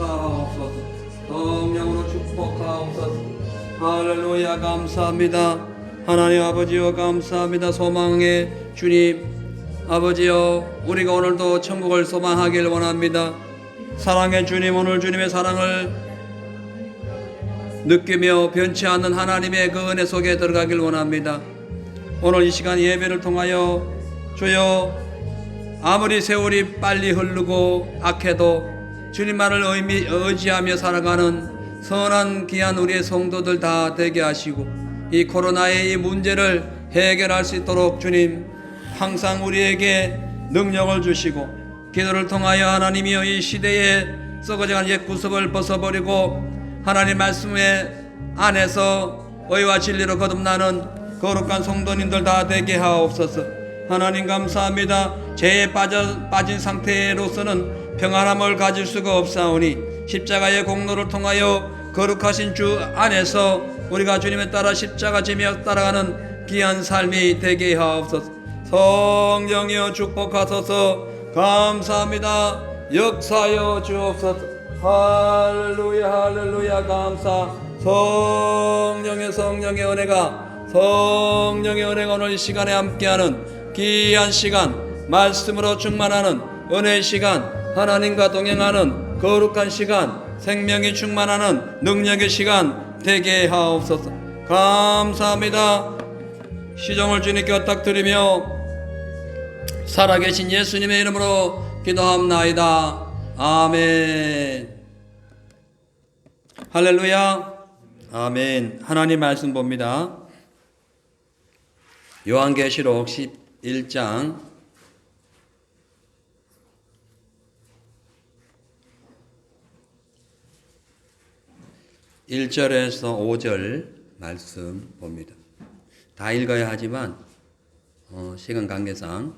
역사하옵소서. 성령으로 축복하옵소서. 할렐루야. 감사합니다. 하나님 아버지여 감사합니다. 소망의 주님 아버지여, 우리가 오늘도 천국을 소망하길 원합니다. 사랑의 주님, 오늘 주님의 사랑을 느끼며 변치 않는 하나님의 그 은혜 속에 들어가길 원합니다. 오늘 이 시간 예배를 통하여 주여, 아무리 세월이 빨리 흐르고 악해도 주님만을 의지하며 살아가는 선한 귀한 우리의 성도들 다 되게 하시고, 이 코로나의 이 문제를 해결할 수 있도록 주님 항상 우리에게 능력을 주시고, 기도를 통하여 하나님이여 이 시대에 썩어져간 옛 구습을 벗어버리고 하나님 말씀의 안에서 의와 진리로 거듭나는 거룩한 성도님들 다 되게 하옵소서. 하나님 감사합니다. 죄에 빠진 상태로서는 평안함을 가질 수가 없사오니 십자가의 공로를 통하여 거룩하신 주 안에서 우리가 주님에 따라 십자가 지며 따라가는 귀한 삶이 되게 하옵소서. 성령이여 축복하소서. 감사합니다. 역사여 주옵소서. 할렐루야 할렐루야. 감사. 성령의 은혜가 오늘 이 시간에 함께하는 귀한 시간, 말씀으로 충만하는 은혜의 시간, 하나님과 동행하는 거룩한 시간, 생명이 충만하는 능력의 시간 되게 하옵소서. 감사합니다. 시종을 주님께 부탁드리며 살아계신 예수님의 이름으로 기도합나이다. 아멘. 할렐루야. 아멘. 하나님 말씀 봅니다. 요한계시록 11장 1절에서 5절 말씀 봅니다. 다 읽어야 하지만 시간 관계상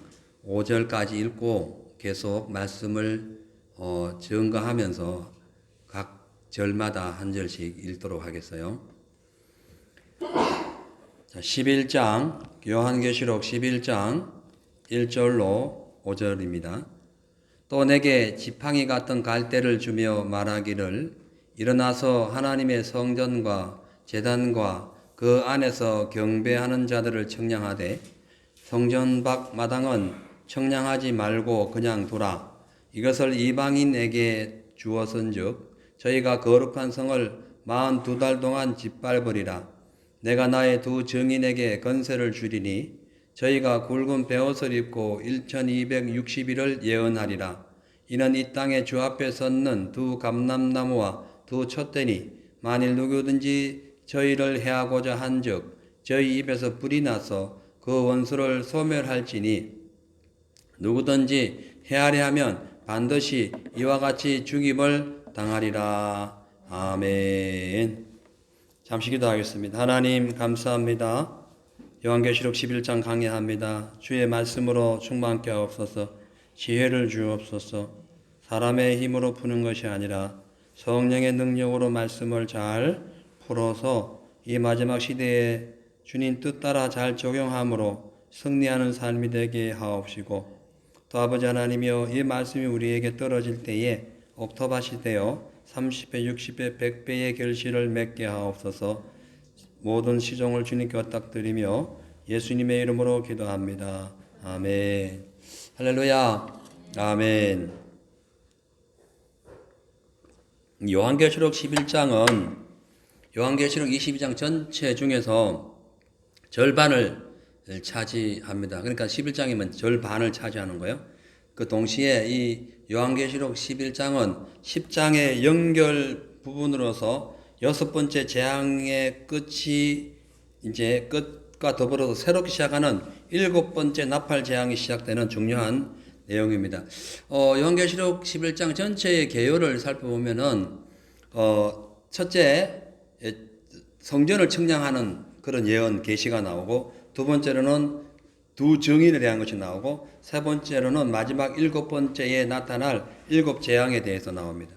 5절까지 읽고 계속 말씀을 증거하면서 각 절마다 한 절씩 읽도록 하겠어요. 11장 요한계시록 11장 1절로 5절입니다. 또 내게 지팡이 같은 갈대를 주며 말하기를, 일어나서 하나님의 성전과 제단과 그 안에서 경배하는 자들을 청량하되 성전 밖 마당은 청량하지 말고 그냥 두라. 이것을 이방인에게 주었은즉 저희가 거룩한 성을 42달 동안 짓밟으리라. 내가 나의 두 증인에게 건세를 주리니 저희가 굵은 베옷을 입고 1260일을 예언하리라. 이는 이 땅에 주 앞에 섰는 두 감람나무와 두 촛대니 만일 누구든지 저희를 해하고자 한즉 저희 입에서 불이 나서 그 원수를 소멸할지니 누구든지 해하려 하면 반드시 이와 같이 죽임을 당하리라. 아멘. 잠시 기도하겠습니다. 하나님 감사합니다. 요한계시록 11장 강해합니다. 주의 말씀으로 충만케 하옵소서. 지혜를 주옵소서. 사람의 힘으로 푸는 것이 아니라 성령의 능력으로 말씀을 잘 풀어서 이 마지막 시대에 주님 뜻 따라 잘 적용함으로 승리하는 삶이 되게 하옵시고, 또 아버지 하나님이여 이 말씀이 우리에게 떨어질 때에 옥토밭이 되어 30배, 60배, 100배의 결실을 맺게 하옵소서. 모든 시종을 주님께 부탁드리며 예수님의 이름으로 기도합니다. 아멘. 할렐루야. 아멘. 요한계시록 11장은 요한계시록 22장 전체 중에서 절반을 차지합니다. 그러니까 11장이면 절반을 차지하는 거예요. 그 동시에 이 요한계시록 11장은 10장의 연결 부분으로서 6번째 재앙의 끝이 이제 끝과 더불어서 새롭게 시작하는 7번째 나팔 재앙이 시작되는 중요한 내용입니다. 요한계시록 11장 전체의 개요를 살펴보면은 첫째 성전을 청량하는 그런 예언 계시가 나오고, 두 번째로는 두 증인에 대한 것이 나오고, 세 번째로는 마지막 7번째에 나타날 7 재앙에 대해서 나옵니다.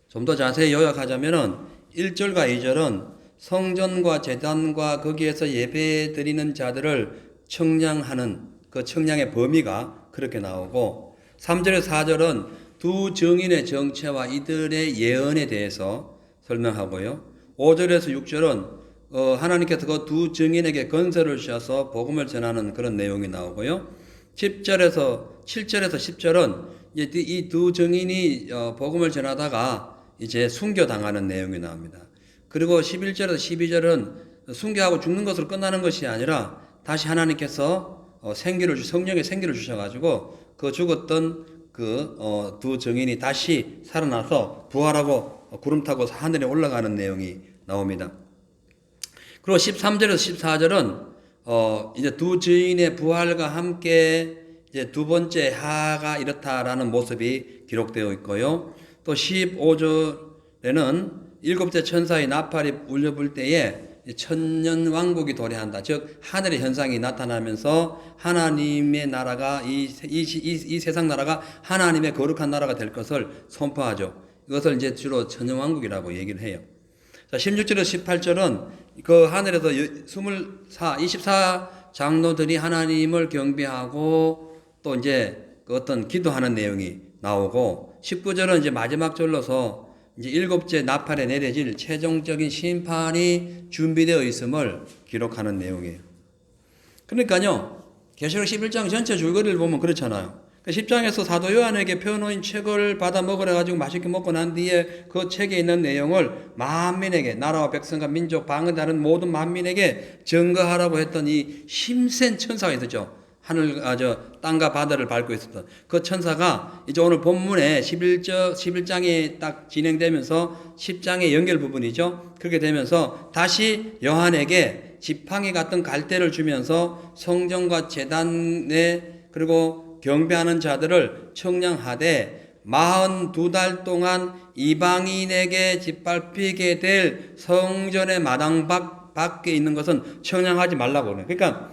좀 더 자세히 요약하자면은 1절과 2절은 성전과 제단과 거기에서 예배 드리는 자들을 청량하는 그 청량의 범위가 그렇게 나오고, 3절에서 4절은 두 증인의 정체와 이들의 예언에 대해서 설명하고요. 5절에서 6절은 하나님께서 그 두 증인에게 건설을 주셔서 복음을 전하는 그런 내용이 나오고요. 7절에서 10절은 이 두 증인이 복음을 전하다가 이제 순교당하는 내용이 나옵니다. 그리고 11절에서 12절은 순교하고 죽는 것으로 끝나는 것이 아니라 다시 하나님께서 성령의 생기를 주셔가지고 그 죽었던 그 두 증인이 다시 살아나서 부활하고 구름 타고 하늘에 올라가는 내용이 나옵니다. 그리고 13절에서 14절은 이제 두 증인의 부활과 함께 이제 두 번째 하가 이렇다라는 모습이 기록되어 있고요. 또 15절에는 일곱째 천사의 나팔이 울려 불 때에 천년 왕국이 도래한다. 즉 하늘의 현상이 나타나면서 하나님의 나라가 이 세상 나라가 하나님의 거룩한 나라가 될 것을 선포하죠. 이것을 이제 주로 천년 왕국이라고 얘기를 해요. 자, 16절에서 18절은 그 하늘에서 24 장로들이 하나님을 경배하고 또 이제 그 어떤 기도하는 내용이 나오고 19절은 이제 마지막 절로서 이제 일곱째 나팔에 내려질 최종적인 심판이 준비되어 있음을 기록하는 내용이에요. 그러니까요, 계시록 11장 전체 줄거리를 보면 그렇잖아요. 10장에서 사도 요한에게 펴놓은 책을 받아 먹으라 가지고 맛있게 먹고 난 뒤에 그 책에 있는 내용을 만민에게, 나라와 백성과 민족, 방언 다른 모든 만민에게 증거하라고 했던 이 힘센 천사가 있었죠. 땅과 바다를 밟고 있었던 그 천사가 이제 오늘 본문에 11장이 딱 진행되면서 10장의 연결 부분이죠. 그렇게 되면서 다시 요한에게 지팡이 같은 갈대를 주면서 성전과 제단에 그리고 경배하는 자들을 청량하되 42달 동안 이방인에게 짓밟히게 될 성전의 마당 밖에 있는 것은 청량하지 말라고 그래요. 그러니까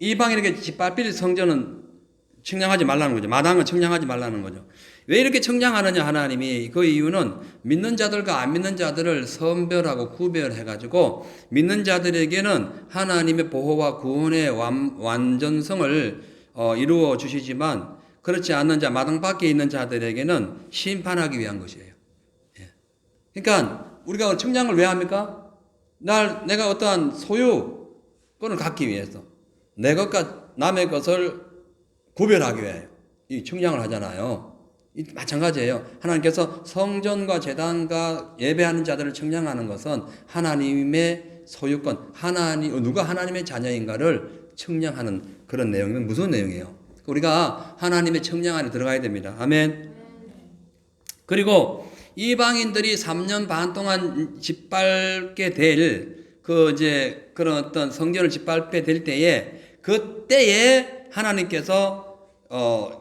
이방인에게 짓밟힐 성전은 청량하지 말라는 거죠. 마당은 청량하지 말라는 거죠. 왜 이렇게 청량하느냐 하나님이 그 이유는 믿는 자들과 안 믿는 자들을 선별하고 구별해가지고 믿는 자들에게는 하나님의 보호와 구원의 완전성을 이루어 주시지만 그렇지 않는 자 마당 밖에 있는 자들에게는 심판하기 위한 것이에요. 그러니까 우리가 청량을 왜 합니까? 내가 어떠한 소유권을 갖기 위해서 내 것과 남의 것을 구별하기 위해 이 청량을 하잖아요. 마찬가지예요. 하나님께서 성전과 제단과 예배하는 자들을 청량하는 것은 하나님의 소유권, 누가 하나님의 자녀인가를 청량하는 그런 내용이면 무서운 내용이에요. 우리가 하나님의 청량 안에 들어가야 됩니다. 아멘. 그리고 이방인들이 3년 반 동안 짓밟게 될 그런 어떤 성전을 짓밟게 될 때에 그때에 하나님께서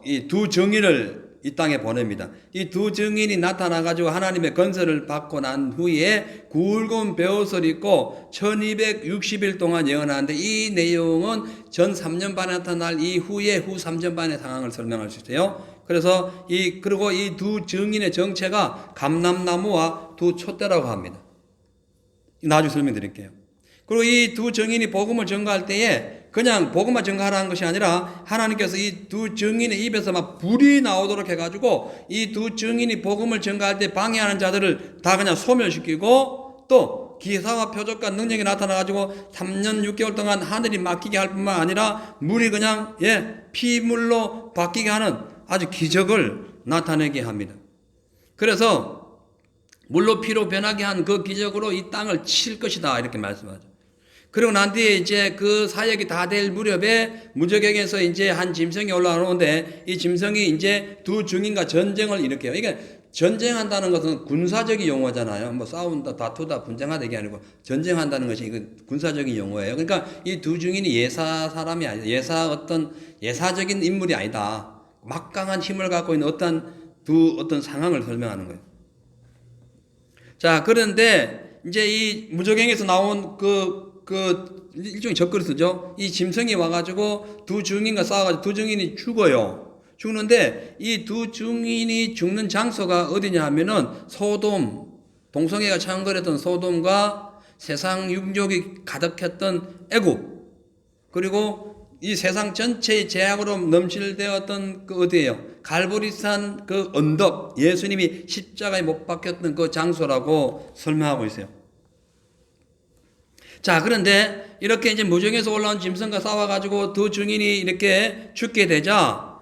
이 두 증인을 이 땅에 보냅니다. 이 두 증인이 나타나가지고 하나님의 건설을 받고 난 후에 굵은 베옷을 입고 1260일 동안 예언하는데 이 내용은 전 3년 반에 나타날 이후에 후 3년 반의 상황을 설명할 수 있어요. 그래서 그리고 이 두 증인의 정체가 감람나무와 두 촛대라고 합니다. 나중에 설명드릴게요. 그리고 이 두 증인이 복음을 전가할 때에 그냥 복음만 전가하라는 것이 아니라 하나님께서 이 두 증인의 입에서 막 불이 나오도록 해가지고 이 두 증인이 복음을 전가할 때 방해하는 자들을 다 그냥 소멸시키고 또 기사와 표적과 능력이 나타나가지고 3년 6개월 동안 하늘이 막히게 할 뿐만 아니라 물이 그냥 피물로 바뀌게 하는 아주 기적을 나타내게 합니다. 그래서 물로 피로 변하게 한 그 기적으로 이 땅을 칠 것이다 이렇게 말씀하죠. 그리고 난 뒤에 이제 그 사역이 다 될 무렵에 무저갱에서 이제 한 짐승이 올라오는데 이 짐승이 이제 두 증인과 전쟁을 일으켜요. 이게 전쟁한다는 것은 군사적인 용어잖아요. 뭐 싸운다, 다투다, 분쟁하다 이게 아니고 전쟁한다는 것이 이건 군사적인 용어예요. 그러니까 이 두 증인이 예사 사람이 아니다. 예사적인 인물이 아니다. 막강한 힘을 갖고 있는 어떤 상황을 설명하는 거예요. 자, 그런데 이제 이 무저갱에서 나온 일종의 적그리스죠. 이 짐승이 와가지고 두 증인과 싸워가지고 두 증인이 죽어요. 죽는데 이 두 증인이 죽는 장소가 어디냐 하면은 소돔, 동성애가 창궐했던 소돔과 세상 육족이 가득했던 애굽, 그리고 이 세상 전체의 죄악으로 넘실되었던 그 어디예요? 갈보리산 그 언덕, 예수님이 십자가에 못 박혔던 그 장소라고 설명하고 있어요. 자, 그런데 이렇게 이제 무정에서 올라온 짐승과 싸워가지고 두 증인이 이렇게 죽게 되자,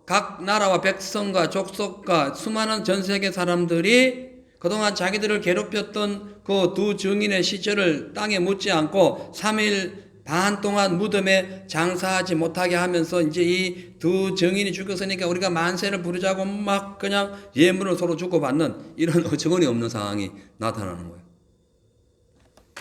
각 나라와 백성과 족속과 수많은 전 세계 사람들이 그동안 자기들을 괴롭혔던 그 두 증인의 시체를 땅에 묻지 않고 3일 반 동안 무덤에 장사하지 못하게 하면서 이제 이 두 증인이 죽었으니까 우리가 만세를 부르자고 막 그냥 예물을 서로 주고받는 이런 어처구니 없는 상황이 나타나는 거예요.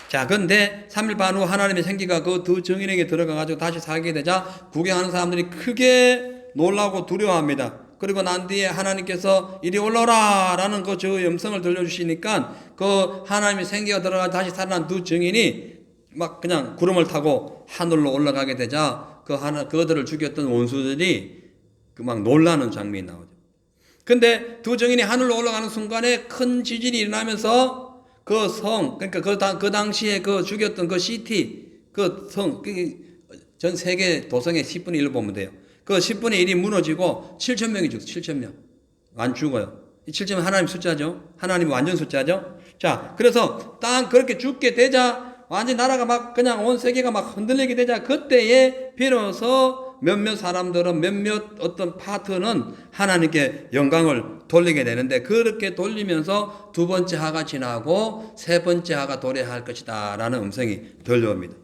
자, 근데 3일 반 후 하나님의 생기가 그 두 증인에게 들어가가지고 다시 살게 되자 구경하는 사람들이 크게 놀라고 두려워합니다. 그리고 난 뒤에 하나님께서 이리 올라오라 라는 그 저 음성을 들려주시니까 그 하나님의 생기가 들어가 다시 살아난 두 증인이 막 그냥 구름을 타고 하늘로 올라가게 되자 그들을 죽였던 원수들이 그 막 놀라는 장면이 나오죠. 근데 두 증인이 하늘로 올라가는 순간에 큰 지진이 일어나면서 그 성, 그러니까 그 당시에 그 죽였던 그 시티, 그 성, 전 세계 도성의 10분의 1로 보면 돼요. 그 10분의 1이 무너지고 7천 명이 죽어요. 7천 명. 안 죽어요. 이 7천은 하나님 숫자죠. 하나님의 완전 숫자죠. 자, 그래서 땅 그렇게 죽게 되자 완전 나라가 막 그냥 온 세계가 막 흔들리게 되자 그때에 비로소 몇몇 사람들은 몇몇 어떤 파트는 하나님께 영광을 돌리게 되는데 그렇게 돌리면서 두 번째 하가 지나고 세 번째 하가 도래할 것이다 라는 음성이 들려옵니다.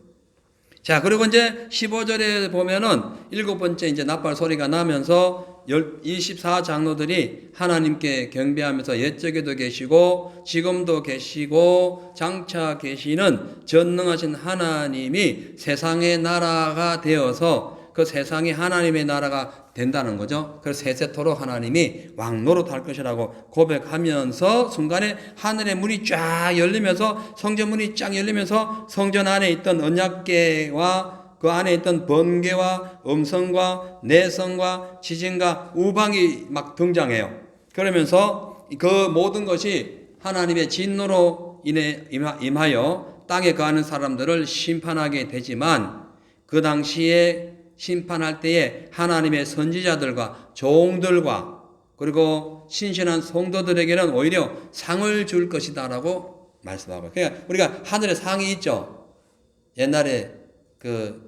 자, 그리고 이제 15절에 보면은 일곱 번째 이제 나팔 소리가 나면서 24장로들이 하나님께 경배하면서 옛적에도 계시고 지금도 계시고 장차 계시는 전능하신 하나님이 세상의 나라가 되어서 그 세상이 하나님의 나라가 된다는 거죠. 그래서 세세토록 하나님이 왕노릇할 것이라고 고백하면서 순간에 하늘의 문이 쫙 열리면서 성전 문이 쫙 열리면서 성전 안에 있던 언약궤와 그 안에 있던 번개와 음성과 내성과 지진과 우방이 막 등장해요. 그러면서 그 모든 것이 하나님의 진노로 임하여 땅에 거하는 사람들을 심판하게 되지만 그 당시에 심판할 때에 하나님의 선지자들과 종들과 그리고 신신한 성도들에게는 오히려 상을 줄 것이다라고 말씀하고, 그러니까 우리가 하늘에 상이 있죠. 옛날에 그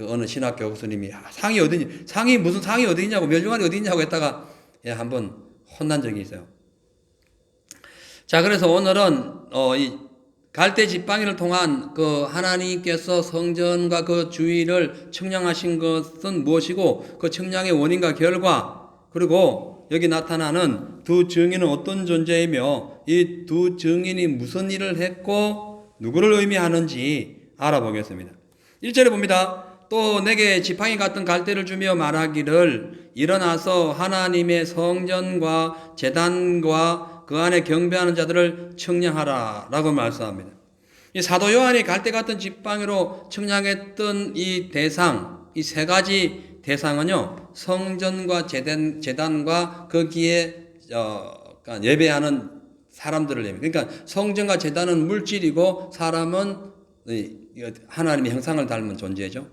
어느 신학교 교수님이 상이 어디니? 상이 무슨 상이 어디 있냐고 멸종알이 어디 있냐고 했다가 한번 혼난 적이 있어요. 자, 그래서 오늘은 이 갈대 지팡이를 통한 그 하나님께서 성전과 그 주위를 청량하신 것은 무엇이고 그 청량의 원인과 결과 그리고 여기 나타나는 두 증인은 어떤 존재이며 이 두 증인이 무슨 일을 했고 누구를 의미하는지 알아보겠습니다. 1절에 봅니다. 또 내게 지팡이 같은 갈대를 주며 말하기를 일어나서 하나님의 성전과 제단과 그 안에 경배하는 자들을 청량하라 라고 말씀합니다. 이 사도 요한이 갈대 같은 지팡이로 청량했던 이 대상, 이 세 가지 대상은요, 성전과 제단과 거기에 예배하는 사람들을 얘기합니다. 그러니까 성전과 제단은 물질이고 사람은 하나님의 형상을 닮은 존재죠.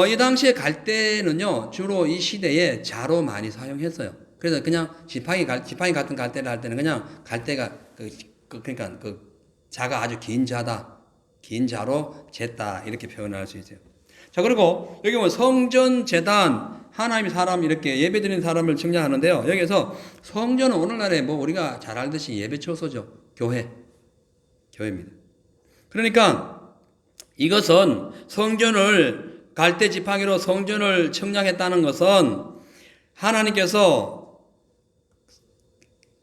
이 당시에 갈대는요, 주로 이 시대에 자로 많이 사용했어요. 그래서 그냥 지팡이 같은 갈대를 할 때는 그냥 갈대가 그러니까 그 자가 아주 긴 자다, 긴 자로 쟀다 이렇게 표현할 수 있어요. 자, 그리고 여기 보면 성전, 제단, 하나님의 사람 이렇게 예배드리는 사람을 측량하는데요. 여기서 성전은 오늘날에 뭐 우리가 잘 알듯이 예배 처소죠. 교회입니다. 그러니까 이것은 성전을 갈대 지팡이로 성전을 청량했다는 것은 하나님께서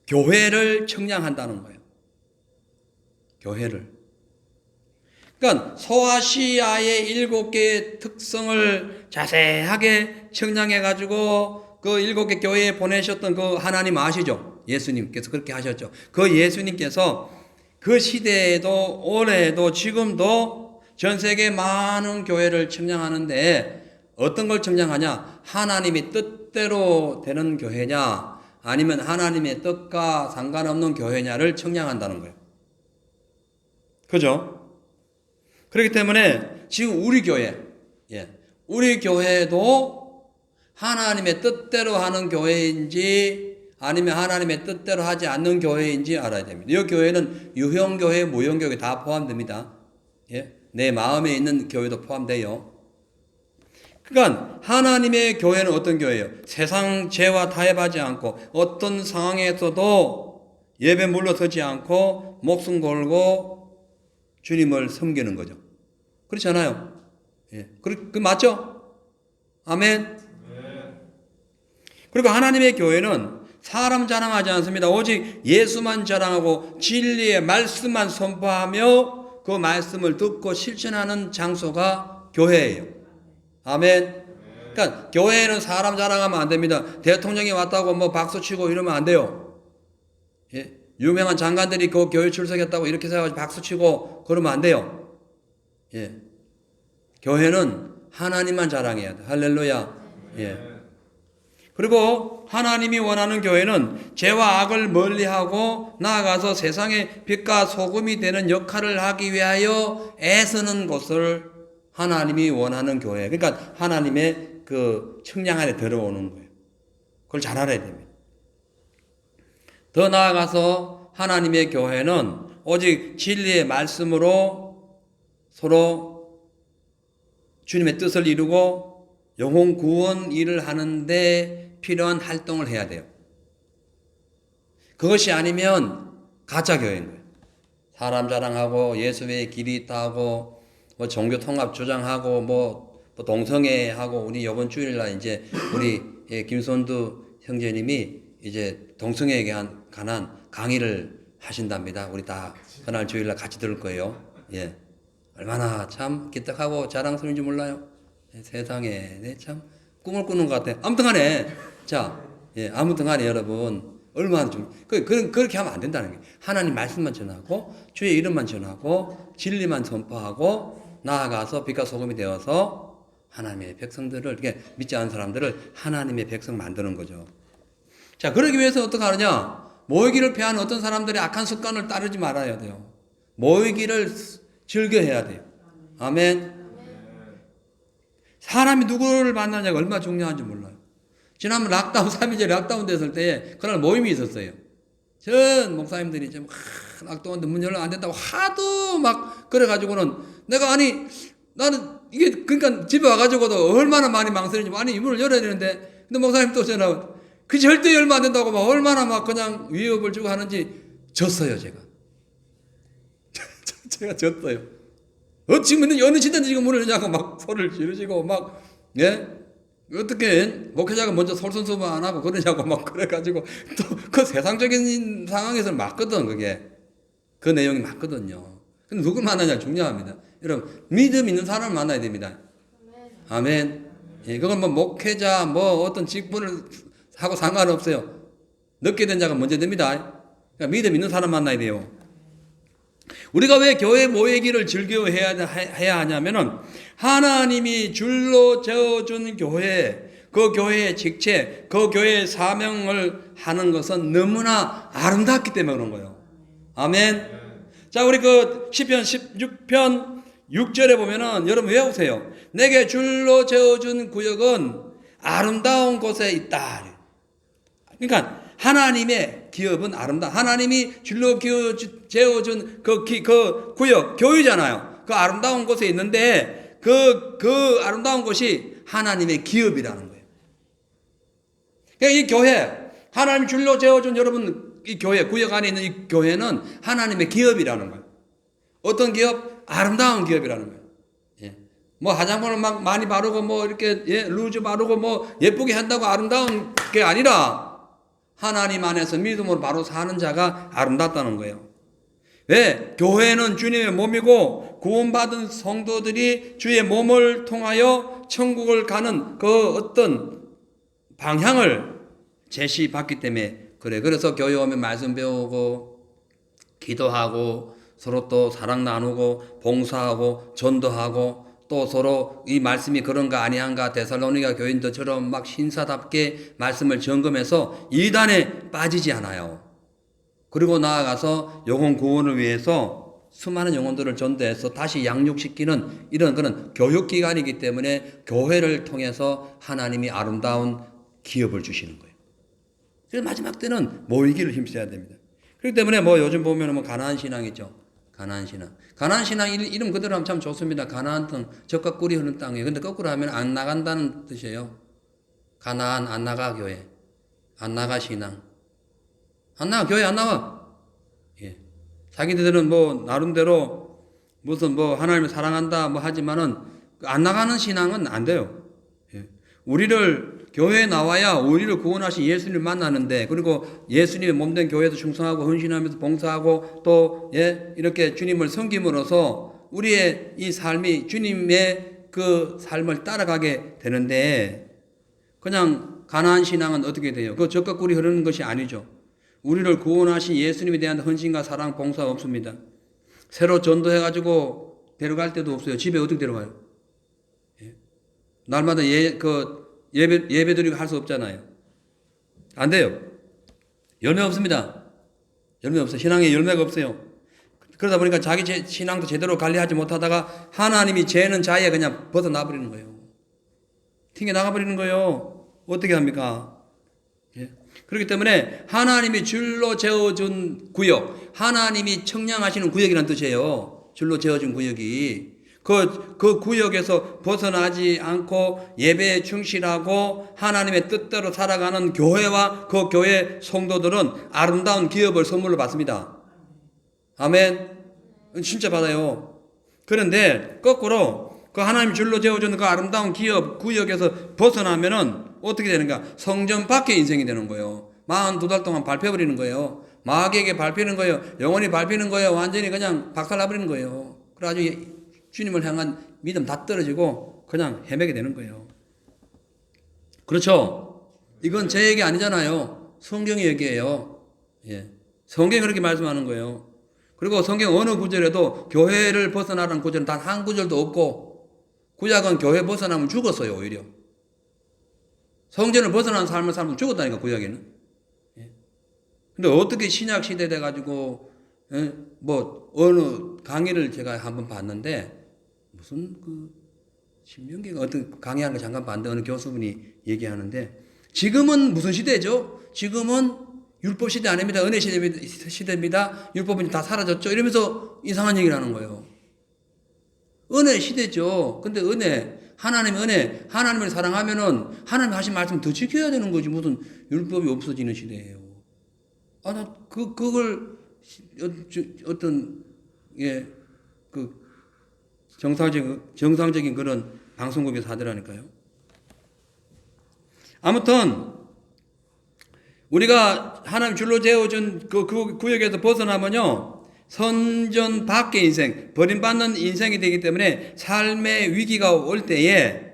교회를 청량한다는 거예요. 교회를. 그러니까 소아시아의 7개의 특성을 자세하게 청량해가지고 그 7개 교회에 보내셨던 그 하나님 아시죠? 예수님께서 그렇게 하셨죠. 그 예수님께서 그 시대에도 올해도 지금도 전 세계 많은 교회를 청량하는데 어떤 걸 청량하냐? 하나님의 뜻대로 되는 교회냐? 아니면 하나님의 뜻과 상관없는 교회냐를 청량한다는 거예요. 그죠? 그렇기 때문에 지금 우리 교회, 우리 교회도 하나님의 뜻대로 하는 교회인지 아니면 하나님의 뜻대로 하지 않는 교회인지 알아야 됩니다. 이 교회는 유형교회, 무형교회 다 포함됩니다. 예? 내 마음에 있는 교회도 포함돼요. 그러니까 하나님의 교회는 어떤 교회예요? 세상 죄와 타협하지 않고 어떤 상황에서도 예배 물러서지 않고 목숨 걸고 주님을 섬기는 거죠. 그렇잖아요. 예. 그 맞죠? 아멘. 그리고 하나님의 교회는 사람 자랑하지 않습니다. 오직 예수만 자랑하고 진리의 말씀만 선포하며 그 말씀을 듣고 실천하는 장소가 교회예요. 아멘. 그러니까 교회는 사람 자랑하면 안 됩니다. 대통령이 왔다고 뭐 박수치고 이러면 안 돼요. 예? 유명한 장관들이 그 교회 출석했다고 이렇게 생각하고 박수치고 그러면 안 돼요. 예. 교회는 하나님만 자랑해야 돼. 할렐루야. 예. 그리고 하나님이 원하는 교회는 죄와 악을 멀리하고 나아가서 세상의 빛과 소금이 되는 역할을 하기 위하여 애쓰는 것을 하나님이 원하는 교회. 그러니까 하나님의 그 측량 안에 들어오는 거예요. 그걸 잘 알아야 됩니다. 더 나아가서 하나님의 교회는 오직 진리의 말씀으로 서로 주님의 뜻을 이루고 영혼 구원 일을 하는데 필요한 활동을 해야 돼요. 그것이 아니면 가짜 교회인 거예요. 사람 자랑하고 예수 외에 길이 있다 하고 뭐 종교 통합 주장하고 뭐 동성애하고 우리 이번 주일날 이제 우리 김선두 형제님이 이제 동성애에 관한 강의를 하신답니다. 우리 다 그날 주일날 같이 들을 거예요. 예. 얼마나 참 기특하고 자랑스러운지 몰라요. 세상에 참 꿈을 꾸는 것 같아요. 아무튼 간에 자, 예, 아무튼 간에 여러분 얼마나 좀 그렇게 하면 안 된다는 게 하나님 말씀만 전하고 주의 이름만 전하고 진리만 선포하고 나아가서 빛과 소금이 되어서 하나님의 백성들을 이렇게 믿지 않는 사람들을 하나님의 백성 만드는 거죠. 자, 그러기 위해서 어떻게 하느냐? 모이기를 피하는 어떤 사람들의 악한 습관을 따르지 말아야 돼요. 모이기를 즐겨해야 돼요. 아멘. 사람이 누구를 만나냐가 얼마나 중요한지 몰라요. 지난번 락다운 3일째 락다운 됐을 때 그날 모임이 있었어요. 전 목사님들이 이제 락다운데 문 열려 안 된다고 하도 막 그래가지고는 내가 나는 이게 그러니까 집에 와가지고도 얼마나 많이 망설이지 이 문을 열어야 되는데 근데 목사님 또 전화 그 절대 열면 안 된다고 막 얼마나 막 그냥 위협을 주고 하는지 졌어요 제가. 제가 졌어요. 지금 어느 시대인지 지금 문을 열냐고 막 소리를 지르시고 막 예? 어떻게 목회자가 먼저 솔선수범 안 하고 그러냐고 막 그래가지고 또 그 세상적인 상황에서는 맞거든 그게 그 내용이 맞거든요. 근데 누굴 만나냐 중요합니다. 여러분 믿음 있는 사람을 만나야 됩니다. 아멘. 예, 그건 뭐 목회자 뭐 어떤 직분을 하고 상관없어요. 늦게 된 자가 먼저 됩니다. 그러니까 믿음 있는 사람 만나야 돼요. 우리가 왜 교회 모이기를 즐겨해야 하냐면은 하나님이 줄로 재어준 교회, 그 교회의 직책, 그 교회의 사명을 하는 것은 너무나 아름답기 때문에 그런 거예요. 아멘. 자, 우리 그 시편 16편 6절에 보면은 여러분 외우세요. 내게 줄로 재어준 구역은 아름다운 곳에 있다. 그러니까 하나님의 기업은 하나님이 줄로 재어준 그 구역, 교회잖아요. 그 아름다운 곳에 있는데 그 아름다운 곳이 하나님의 기업이라는 거예요. 그러니까 이 교회, 하나님 줄로 재어준 여러분 이 교회, 구역 안에 있는 이 교회는 하나님의 기업이라는 거예요. 어떤 기업? 아름다운 기업이라는 거예요. 예. 뭐 화장품을 막 많이 바르고 뭐 이렇게 루즈 바르고 뭐 예쁘게 한다고 아름다운 게 아니라 하나님 안에서 믿음으로 바로 사는 자가 아름답다는 거예요. 왜? 교회는 주님의 몸이고 구원받은 성도들이 주의 몸을 통하여 천국을 가는 그 어떤 방향을 제시받기 때문에 그래. 그래서 교회 오면 말씀 배우고 기도하고 서로 또 사랑 나누고 봉사하고 전도하고 또 서로 이 말씀이 그런가 아니한가 데살로니가 교인들처럼 막 신사답게 말씀을 점검해서 이단에 빠지지 않아요. 그리고 나아가서 영혼 구원을 위해서 수많은 영혼들을 전도해서 다시 양육시키는 이런 그런 교육기관이기 때문에 교회를 통해서 하나님이 아름다운 기업을 주시는 거예요. 그래서 마지막 때는 모이기를 힘써야 됩니다. 그렇기 때문에 뭐 요즘 보면 뭐 가나안 신앙이죠. 가나안 신앙. 가나안 신앙 이름 그대로 하면 참 좋습니다. 가나안 땅, 젖과 꿀이 흐르는 땅이에요. 근데 거꾸로 하면 안 나간다는 뜻이에요. 가나안 안 나가 교회. 안 나가 신앙. 안 나가 교회 안 나가. 예. 자기들은 뭐 나름대로 무슨 뭐 하나님을 사랑한다 뭐 하지만은 안 나가는 신앙은 안 돼요. 예. 우리를 교회에 나와야 우리를 구원하신 예수님을 만나는데, 그리고 예수님의 몸된 교회에서 충성하고 헌신하면서 봉사하고 또 이렇게 주님을 섬김으로써 우리의 이 삶이 주님의 그 삶을 따라가게 되는데, 그냥 가나안 신앙은 어떻게 돼요? 그 젖과 꿀이 흐르는 것이 아니죠. 우리를 구원하신 예수님에 대한 헌신과 사랑, 봉사가 없습니다. 새로 전도해가지고 데려갈 때도 없어요. 집에 어떻게 데려가요? 날마다 예배 드리고 할 수 없잖아요. 안 돼요. 열매 없습니다. 열매 없어요. 신앙에 열매가 없어요. 그러다 보니까 자기 신앙도 제대로 관리하지 못하다가 하나님이 죄는 자에 그냥 벗어나버리는 거예요. 튕겨나가버리는 거예요. 어떻게 합니까? 예. 그렇기 때문에 하나님이 줄로 재어준 구역, 하나님이 청량하시는 구역이라는 뜻이에요. 줄로 재어준 구역이. 그 구역에서 벗어나지 않고 예배에 충실하고 하나님의 뜻대로 살아가는 교회와 그 교회 성도들은 아름다운 기업을 선물로 받습니다. 아멘. 진짜 받아요. 그런데 거꾸로 그 하나님 줄로 재어주는 그 아름다운 기업 구역에서 벗어나면은 어떻게 되는가? 성전 밖의 인생이 되는 거예요. 42달 동안 밟혀버리는 거예요. 마귀에게 밟히는 거예요. 영원히 밟히는 거예요. 완전히 그냥 박살나버리는 거예요. 그래가지고 주님을 향한 믿음 다 떨어지고 그냥 헤매게 되는 거예요. 그렇죠? 이건 제 얘기 아니잖아요. 성경의 얘기예요. 예. 성경이 그렇게 말씀하는 거예요. 그리고 성경 어느 구절에도 교회를 벗어나라는 구절은 단 한 구절도 없고, 구약은 교회 벗어나면 죽었어요. 오히려 성전을 벗어난 삶을 살면 죽었다니까, 구약에는. 예. 근데 어떻게 신약 시대 돼가지고 뭐 어느 강의를 제가 한번 봤는데, 무슨 신명기가 어떤 강의하는 거 잠깐 봤는데 어느 교수분이 얘기하는데, 지금은 무슨 시대죠? 지금은 율법 시대 아닙니다. 은혜 시대입니다. 율법은 다 사라졌죠. 이러면서 이상한 얘기를 하는 거예요. 은혜 시대죠. 근데 하나님의 은혜, 하나님을 사랑하면은 하나님 하신 말씀 더 지켜야 되는 거지. 무슨 율법이 없어지는 시대예요. 나 그걸 어떤 정상적인 그런 방송국에서 하더라니까요. 아무튼 우리가 하나님 줄로 재어준 그 구역에서 벗어나면요, 선전 밖의 인생, 버림받는 인생이 되기 때문에 삶의 위기가 올 때에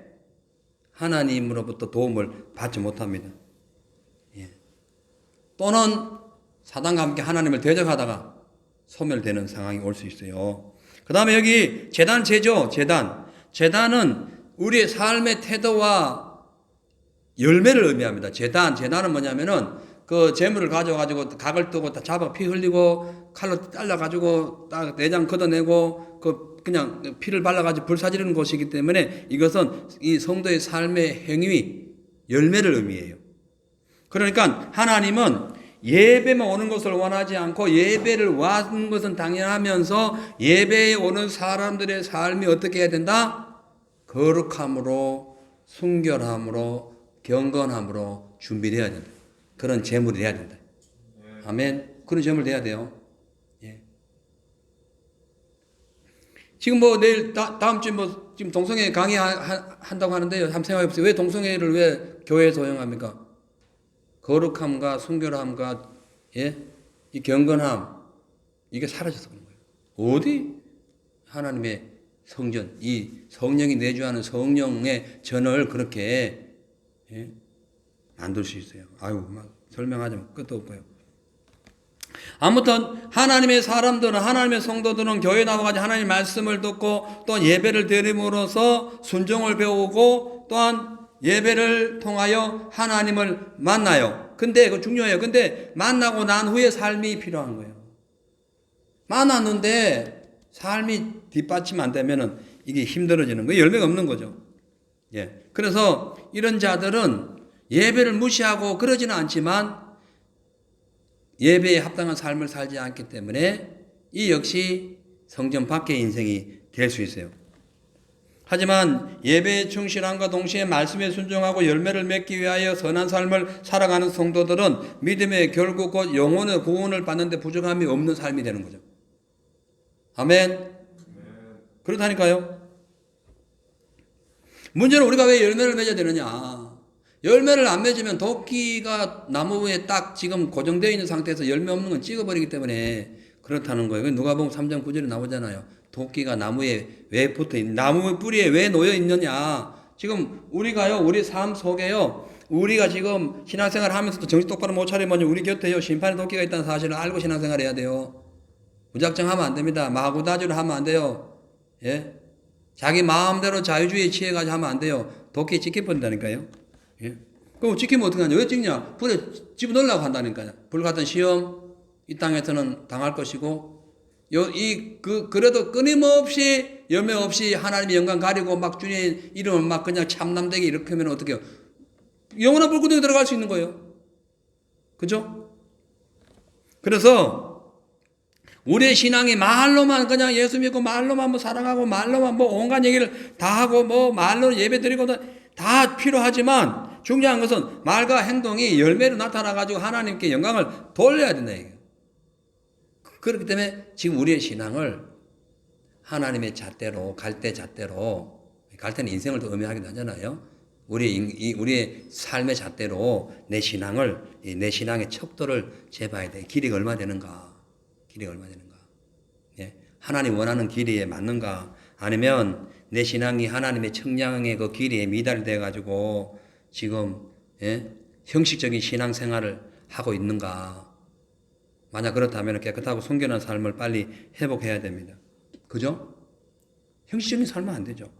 하나님으로부터 도움을 받지 못합니다. 예. 또는 사단과 함께 하나님을 대적하다가 소멸되는 상황이 올 수 있어요. 그 다음에 여기 제단제죠. 제단은 우리의 삶의 태도와 열매를 의미합니다. 제단은 뭐냐면은 그 재물을 가져가지고 각을 뜨고 다 잡아 피 흘리고 칼로 잘라가지고 딱 내장 걷어내고 그냥 피를 발라가지고 불 사지르는 곳이기 때문에 이것은 이 성도의 삶의 행위, 열매를 의미해요. 그러니까 하나님은 예배만 오는 것을 원하지 않고, 예배를 와는 것은 당연하면서 예배에 오는 사람들의 삶이 어떻게 해야 된다? 거룩함으로, 순결함으로, 경건함으로 준비되어야 된다. 그런 제물이 돼야 된다. 아멘. 그런 제물 돼야 돼요. 예. 지금 뭐 내일 다음 주에 뭐 지금 동성애 강의 한다고 하는데요. 한번 생각해 보세요. 왜 동성애를 왜 교회에서 허용합니까? 거룩함과 순결함과 이 경건함, 이게 사라져서 그런 거예요. 어디 하나님의 성전, 이 성령이 내주하는 성령의 전을 그렇게 만들 수 있어요. 막 설명하자면 끝도 없고요. 아무튼 하나님의 사람들은, 하나님의 성도들은 교회 나와가지고 하나님의 말씀을 듣고 또 예배를 드림으로써 순종을 배우고 또한 예배를 통하여 하나님을 만나요. 근데 그거 중요해요. 근데 만나고 난 후에 삶이 필요한 거예요. 만났는데 삶이 뒷받침 안 되면은 이게 힘들어지는 거예요. 열매가 없는 거죠. 예. 그래서 이런 자들은 예배를 무시하고 그러지는 않지만 예배에 합당한 삶을 살지 않기 때문에 이 역시 성전 밖의 인생이 될 수 있어요. 하지만 예배에 충실함과 동시에 말씀에 순종하고 열매를 맺기 위하여 선한 삶을 살아가는 성도들은 믿음의 결국 곧 영혼의 구원을 받는데 부족함이 없는 삶이 되는 거죠. 아멘. 그렇다니까요. 문제는 우리가 왜 열매를 맺어야 되느냐. 열매를 안 맺으면 도끼가 나무 위에 딱 지금 고정되어 있는 상태에서 열매 없는 건 찍어버리기 때문에 그렇다는 거예요. 누가복음 3장 9절에 나오잖아요. 도끼가 나무에 왜 붙어 있는, 나무 뿌리에 왜 놓여 있느냐. 지금 우리가요, 우리 삶 속에요, 우리가 지금 신앙생활 하면서도 정신 똑바로 못 차리면 우리 곁에요, 심판의 도끼가 있다는 사실을 알고 신앙생활 해야 돼요. 무작정 하면 안 됩니다. 마구다지로 하면 안 돼요. 예? 자기 마음대로 자유주의에 취해가지고 하면 안 돼요. 도끼 찍혀버린다니까요. 예? 그럼 찍히면 어떻게 하냐? 왜 찍냐? 불에 집어넣으려고 한다니까요. 불 같은 시험, 이 땅에서는 당할 것이고, 그래도 끊임없이, 열매 없이 하나님의 영광 가리고 막 주님 이름을 막 그냥 참남되게 이렇게 하면 어떻게 해요? 영원한 불구덩이 들어갈 수 있는 거예요. 그죠? 그래서, 우리의 신앙이 말로만 그냥 예수 믿고 말로만 뭐 사랑하고 말로만 뭐 온갖 얘기를 다 하고 뭐 말로 예배 드리고 다 필요하지만 중요한 것은 말과 행동이 열매로 나타나가지고 하나님께 영광을 돌려야 된다. 이게. 그렇기 때문에 지금 우리의 신앙을 하나님의 잣대로, 갈대 잣대로, 갈대는 인생을 더 의미하기도 하잖아요. 우리의 삶의 잣대로 내 신앙의 척도를 재봐야 돼. 길이가 얼마 되는가? 길이가 얼마 되는가? 예? 하나님 원하는 길이에 맞는가? 아니면 내 신앙이 하나님의 청량의 그 길이에 미달돼 가지고 지금 형식적인 신앙생활을 하고 있는가? 만약 그렇다면 깨끗하고 순결한 삶을 빨리 회복해야 됩니다. 그죠? 형식적인 삶은 안 되죠.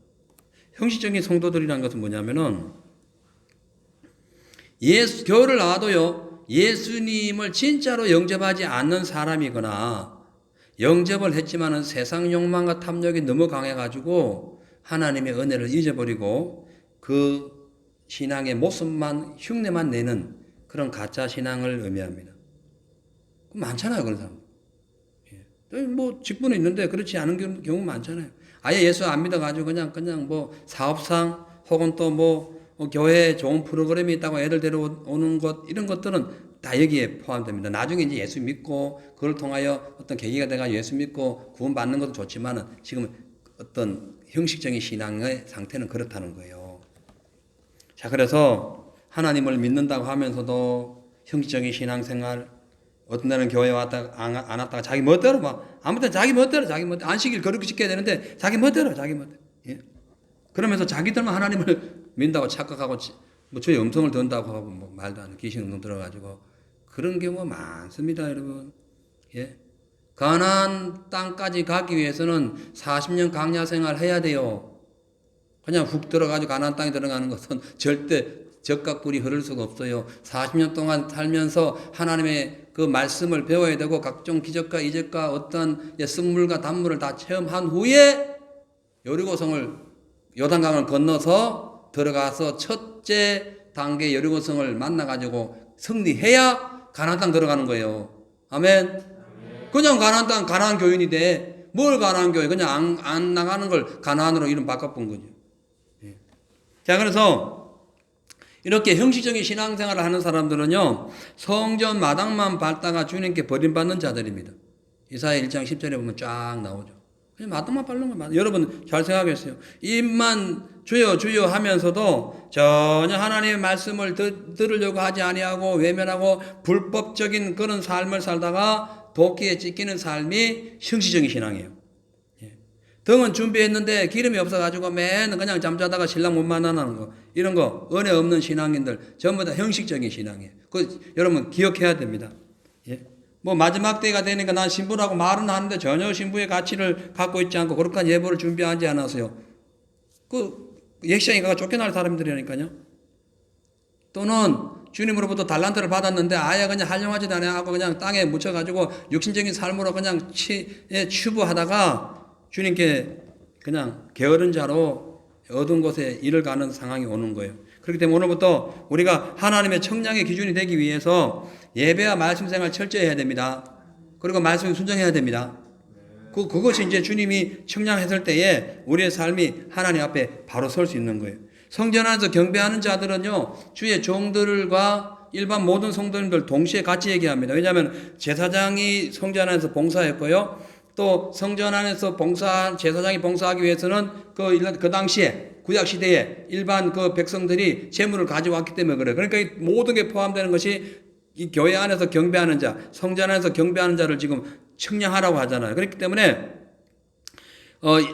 형식적인 성도들이라는 것은 뭐냐면은 교회를 나와도요, 예수님을 진짜로 영접하지 않는 사람이거나 영접을 했지만은 세상 욕망과 탐욕이 너무 강해가지고 하나님의 은혜를 잊어버리고 그 신앙의 모습만, 흉내만 내는 그런 가짜 신앙을 의미합니다. 많잖아요, 그런 사람. 예. 뭐 직분은 있는데 그렇지 않은 경우 많잖아요. 아예 예수 안 믿어가지고 그냥 뭐 사업상 혹은 또 뭐 교회에 좋은 프로그램이 있다고 애들 데려오는 것, 이런 것들은 다 여기에 포함됩니다. 나중에 이제 예수 믿고 그걸 통하여 어떤 계기가 돼가지고 예수 믿고 구원받는 것도 좋지만은 지금 어떤 형식적인 신앙의 상태는 그렇다는 거예요. 자, 그래서 하나님을 믿는다고 하면서도 형식적인 신앙생활, 어떤 날은 교회 왔다가 안 왔다가 자기 멋대로 막 아무튼 자기 멋대로 안식일 거룩히 지켜야 되는데 자기 멋대로 예. 그러면서 자기들만 하나님을 믿는다고 착각하고 뭐 주의 음성을 듣는다고 하고 뭐 말도 안 돼. 귀신 음성 들어가지고 그런 경우가 많습니다, 여러분. 예. 가나안 땅까지 가기 위해서는 40년 광야 생활 해야 돼요. 그냥 훅 들어가지고 가나안 땅에 들어가는 것은 절대 적과 꿀이 흐를 수가 없어요. 40년 동안 살면서 하나님의 그 말씀을 배워야 되고 각종 기적과 이적과 어떤 승물과 단물을 다 체험한 후에 요단강을 건너서 들어가서 첫째 단계 여리고성을 만나가지고 승리해야 가나안 땅 들어가는 거예요. 아멘. 그냥 가나안 땅 가나안 교인이 돼. 뭘 가나안 교인? 그냥 안 나가는 걸 가나안으로 이름 바꿔본 거죠. 예. 자, 그래서 이렇게 형식적인 신앙생활을 하는 사람들은요, 성전 마당만 밟다가 주님께 버림받는 자들입니다. 이사야 1장 10절에 보면 쫙 나오죠. 그냥 마당만 밟는 거 여러분 잘 생각했어요. 입만 주여 주여 하면서도 전혀 하나님의 말씀을 들으려고 하지 아니하고 외면하고 불법적인 그런 삶을 살다가 도끼에 찢기는 삶이 형식적인 신앙이에요. 등은 준비했는데 기름이 없어가지고 맨 그냥 잠자다가 신랑 못 만나는 거, 이런 거 은혜 없는 신앙인들 전부 다 형식적인 신앙이에요. 그 여러분 기억해야 됩니다. 예? 뭐 마지막 때가 되니까 난 신부라고 말은 하는데 전혀 신부의 가치를 갖고 있지 않고 거룩한 예보를 준비하지 않았어요. 그 예시장에 가서 쫓겨날 사람들이라니까요. 또는 주님으로부터 달란트를 받았는데 아예 그냥 활용하지도 않아하고 그냥 땅에 묻혀가지고 육신적인 삶으로 그냥 추부하다가 주님께 그냥 게으른 자로 어두운 곳에 일을 가는 상황이 오는 거예요. 그렇기 때문에 오늘부터 우리가 하나님의 청량의 기준이 되기 위해서 예배와 말씀 생활 철저히 해야 됩니다. 그리고 말씀에 순종해야 됩니다. 그것이 이제 주님이 청량했을 때에 우리의 삶이 하나님 앞에 바로 설 수 있는 거예요. 성전 안에서 경배하는 자들은요, 주의 종들과 일반 모든 성도님들 동시에 같이 얘기합니다. 왜냐하면 제사장이 성전 안에서 봉사했고요. 또 성전 안에서 제사장이 봉사하기 위해서는 그 당시에 구약 시대에 일반 그 백성들이 제물을 가져왔기 때문에 그래요. 그러니까 이 모든 게 포함되는 것이 이 교회 안에서 경배하는 자, 성전 안에서 경배하는 자를 지금 청량하라고 하잖아요. 그렇기 때문에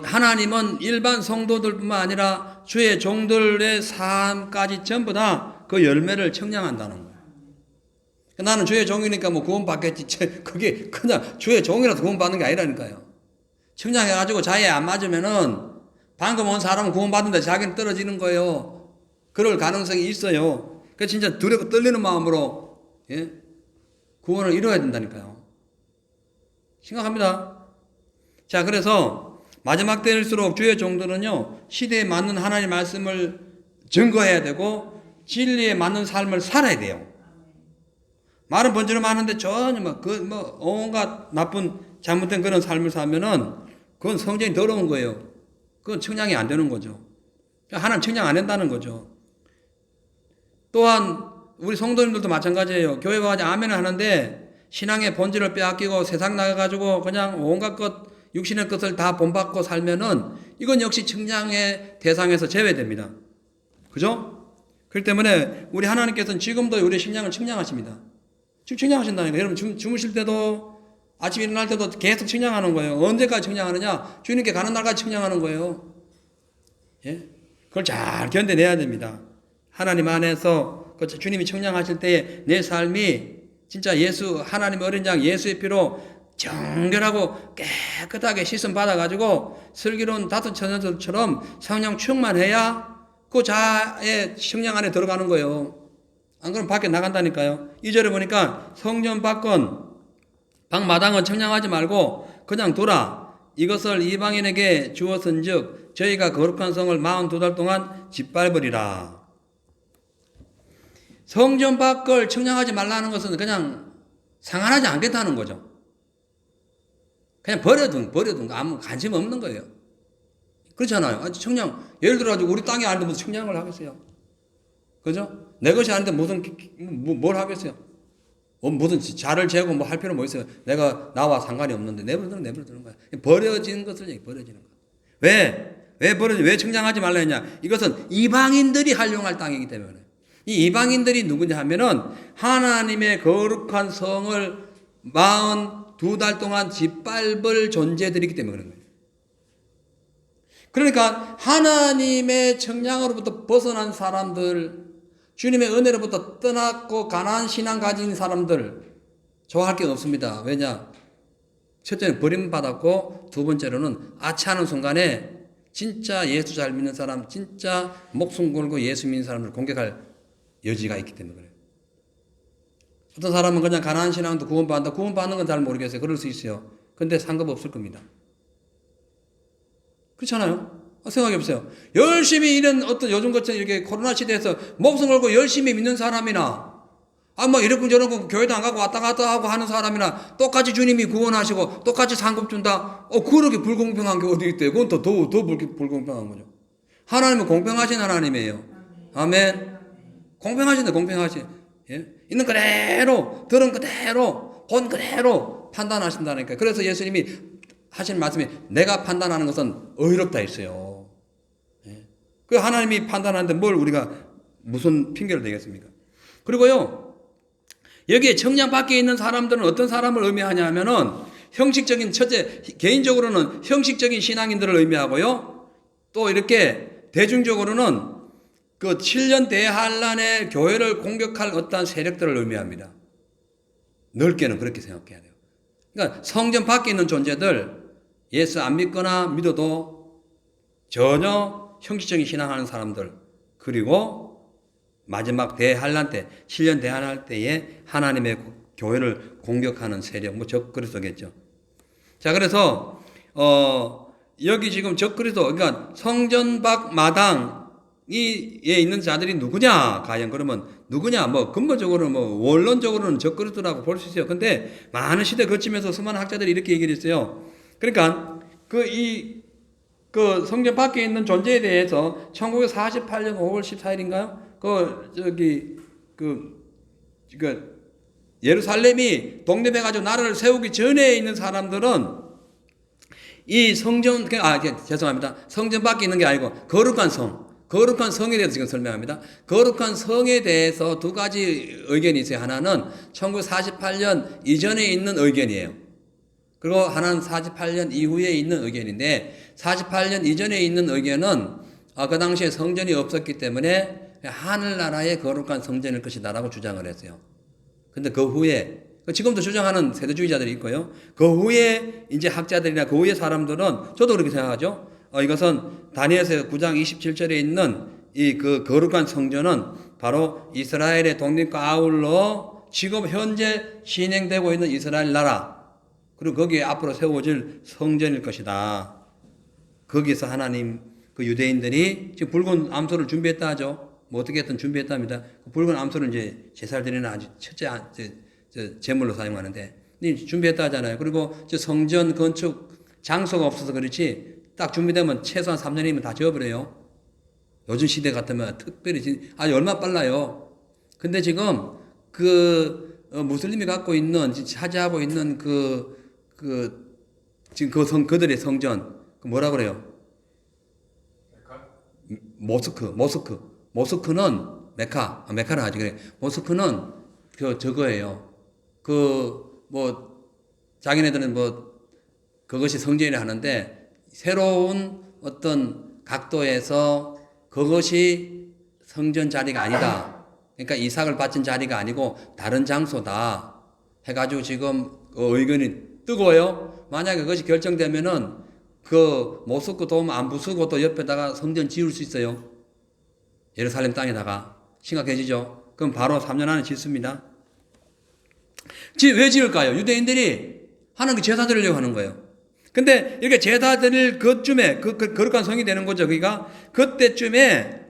하나님은 일반 성도들뿐만 아니라 주의 종들의 삶까지 전부 다 그 열매를 청량한다는 거예요. 나는 주의 종이니까 뭐 구원 받겠지. 그게 그냥 주의 종이라서 구원 받는 게 아니라니까요. 청량해가지고 자기에 안 맞으면은 방금 온 사람은 구원 받는데 자기는 떨어지는 거예요. 그럴 가능성이 있어요. 그 진짜 두렵고 떨리는 마음으로 구원을 이루어야 된다니까요. 심각합니다. 자, 그래서 마지막 때일수록 주의 종들은요, 시대에 맞는 하나님의 말씀을 증거해야 되고 진리에 맞는 삶을 살아야 돼요. 말은 번지르르 하는데 전혀 온갖 나쁜 잘못된 그런 삶을 살면은 그건 성전이 더러운 거예요. 그건 청량이 안 되는 거죠. 하나님 청량 안 된다는 거죠. 또한 우리 성도님들도 마찬가지예요. 교회 와서 아멘을 하는데 신앙의 본질을 빼앗기고 세상 나가가지고 그냥 온갖 것, 육신의 것을 다 본받고 살면은 이건 역시 청량의 대상에서 제외됩니다. 그죠? 그렇기 때문에 우리 하나님께서는 지금도 우리 신앙을 청량하십니다. 지금 청량하신다니까. 여러분 주무실 때도 아침에 일어날 때도 계속 청량하는 거예요. 언제까지 청량하느냐? 주님께 가는 날까지 청량하는 거예요. 예? 그걸 잘 견뎌내야 됩니다. 하나님 안에서 주님이 청량하실 때에 내 삶이 진짜 하나님의 어린 양 예수의 피로 정결하고 깨끗하게 씻음 받아가지고 슬기로운 다섯 처녀들처럼 성령 충만해야 그 자의 청량 안에 들어가는 거예요. 안 그러면 밖에 나간다니까요. 2절에 보니까 성전 밖은 방마당은 청량하지 말고 그냥 두라. 이것을 이방인에게 주었은즉 저희가 거룩한 성을 42달 동안 짓밟으리라. 성전 밖을 청량하지 말라는 것은 그냥 상관하지 않겠다는 거죠. 그냥 버려둔 거 아무 관심 없는 거예요. 그렇잖아요. 아주 청량. 예를 들어가지고 우리 땅이 아닌데 무슨 청량을 하겠어요. 그죠? 내 것이 아닌데 뭘 하겠어요. 무슨 자를 재고 할 필요 뭐 있어요. 나와 상관이 없는데 내버려두는 거야. 버려지는 것을 버려지는 거야. 왜 청량하지 말라 했냐? 이것은 이방인들이 활용할 땅이기 때문에. 이 이방인들이 누구냐 하면은 하나님의 거룩한 성을 42달 동안 짓밟을 존재들이기 때문에 그런 거예요. 그러니까 하나님의 청량으로부터 벗어난 사람들, 주님의 은혜로부터 떠났고 가난한 신앙 가진 사람들 좋아할 게 없습니다. 왜냐? 첫째는 버림받았고 두 번째로는 아차하는 순간에 진짜 예수 잘 믿는 사람, 진짜 목숨 걸고 예수 믿는 사람을 공격할 여지가 있기 때문에 그래요. 어떤 사람은 그냥 가난한 신앙도 구원받는다. 구원받는 건 잘 모르겠어요. 그럴 수 있어요. 근데 상관없을 겁니다. 그렇잖아요. 생각해 보세요. 열심히 이런 어떤 요즘 같은 이렇게 코로나 시대에서 목숨 걸고 열심히 믿는 사람이나 이렇고 저렇고 교회도 안 가고 왔다 갔다 하고 하는 사람이나 똑같이 주님이 구원하시고 똑같이 상급 준다. 그렇게 불공평한 게 어디 있대요. 그건 더 불공평한 거죠. 하나님은 공평하신 하나님이에요. 아멘. 공평하신. 예? 있는 그대로, 들은 그대로, 본 그대로 판단하신다니까. 그래서 예수님이 하신 말씀이 내가 판단하는 것은 의롭다 했어요. 예? 그 하나님이 판단하는데 우리가 무슨 핑계를 대겠습니까? 그리고요, 여기에 청량 밖에 있는 사람들은 어떤 사람을 의미하냐 하면은 첫째, 개인적으로는 형식적인 신앙인들을 의미하고요. 또 이렇게 대중적으로는 그 7년 대환란의 교회를 공격할 어떠한 세력들을 의미합니다. 넓게는 그렇게 생각해야 돼요. 그러니까 성전 밖에 있는 존재들, 예수 안 믿거나 믿어도 전혀 형식적인 신앙하는 사람들, 그리고 마지막 대환란 때, 7년 대환란 때에 하나님의 교회를 공격하는 세력, 그랬었겠죠. 자, 그래서 여기 지금 적그리스도, 그러니까 성전 밖 마당에 있는 자들이 누구냐? 과연 그러면 누구냐? 뭐 근본적으로 뭐 원론적으로는 적그리스도라고 볼 수 있어요. 근데 많은 시대 거치면서 수많은 학자들이 이렇게 얘기를 했어요. 그러니까 그 성전 밖에 있는 존재에 대해서 1948년 5월 14일인가요? 예루살렘이 독립해가지고 나라를 세우기 전에 있는 사람들은 이 성전, 죄송합니다. 성전 밖에 있는 게 아니고 거룩한 성에 대해서 지금 설명합니다. 거룩한 성에 대해서 두 가지 의견이 있어요. 하나는 1948년 이전에 있는 의견이에요. 그리고 하나는 48년 이후에 있는 의견인데, 48년 이전에 있는 의견은 그 당시에 성전이 없었기 때문에 하늘나라의 거룩한 성전일 것이다라고 주장을 했어요. 근데 그 후에, 지금도 주장하는 세대주의자들이 있고요. 그 후에 이제 학자들이나 그 후에 사람들은, 저도 그렇게 생각하죠. 이것은 다니엘서 9장 27절에 있는 이 그 거룩한 성전은 바로 이스라엘의 독립과 아울러 지금 현재 진행되고 있는 이스라엘 나라, 그리고 거기에 앞으로 세워질 성전일 것이다. 거기서 하나님, 그 유대인들이 지금 붉은 암소를 준비했다 하죠. 뭐 어떻게 했든 준비했답니다. 그 붉은 암소를 이제 제사를 드리는 아주 첫째 제물로 사용하는데, 준비했다 하잖아요. 그리고 저 성전 건축 장소가 없어서 그렇지, 딱 준비되면 최소한 3년이면 다 지어버려요. 요즘 시대 같으면 특별히 아주 얼마나 빨라요. 근데 지금 무슬림이 갖고 있는, 차지하고 있는 지금 그들의 성전, 뭐라 그래요? 모스크는 메카라 하지. 그래. 모스크는 저거예요. 자기네들은 그것이 성전이라 하는데, 새로운 어떤 각도에서 그것이 성전 자리가 아니다. 그러니까 이삭을 바친 자리가 아니고 다른 장소다. 해가지고 지금 의견이 뜨거워요. 만약에 그것이 결정되면은 모스크 돔 안 부수고 또 옆에다가 성전 지을 수 있어요. 예루살렘 땅에다가. 심각해지죠? 그럼 바로 3년 안에 짓습니다. 왜 지을까요? 유대인들이 하나님께 제사 드리려고 하는 거예요. 근데 이렇게 제사 드릴 그쯤에, 거룩한 성이 되는 거죠. 그때쯤에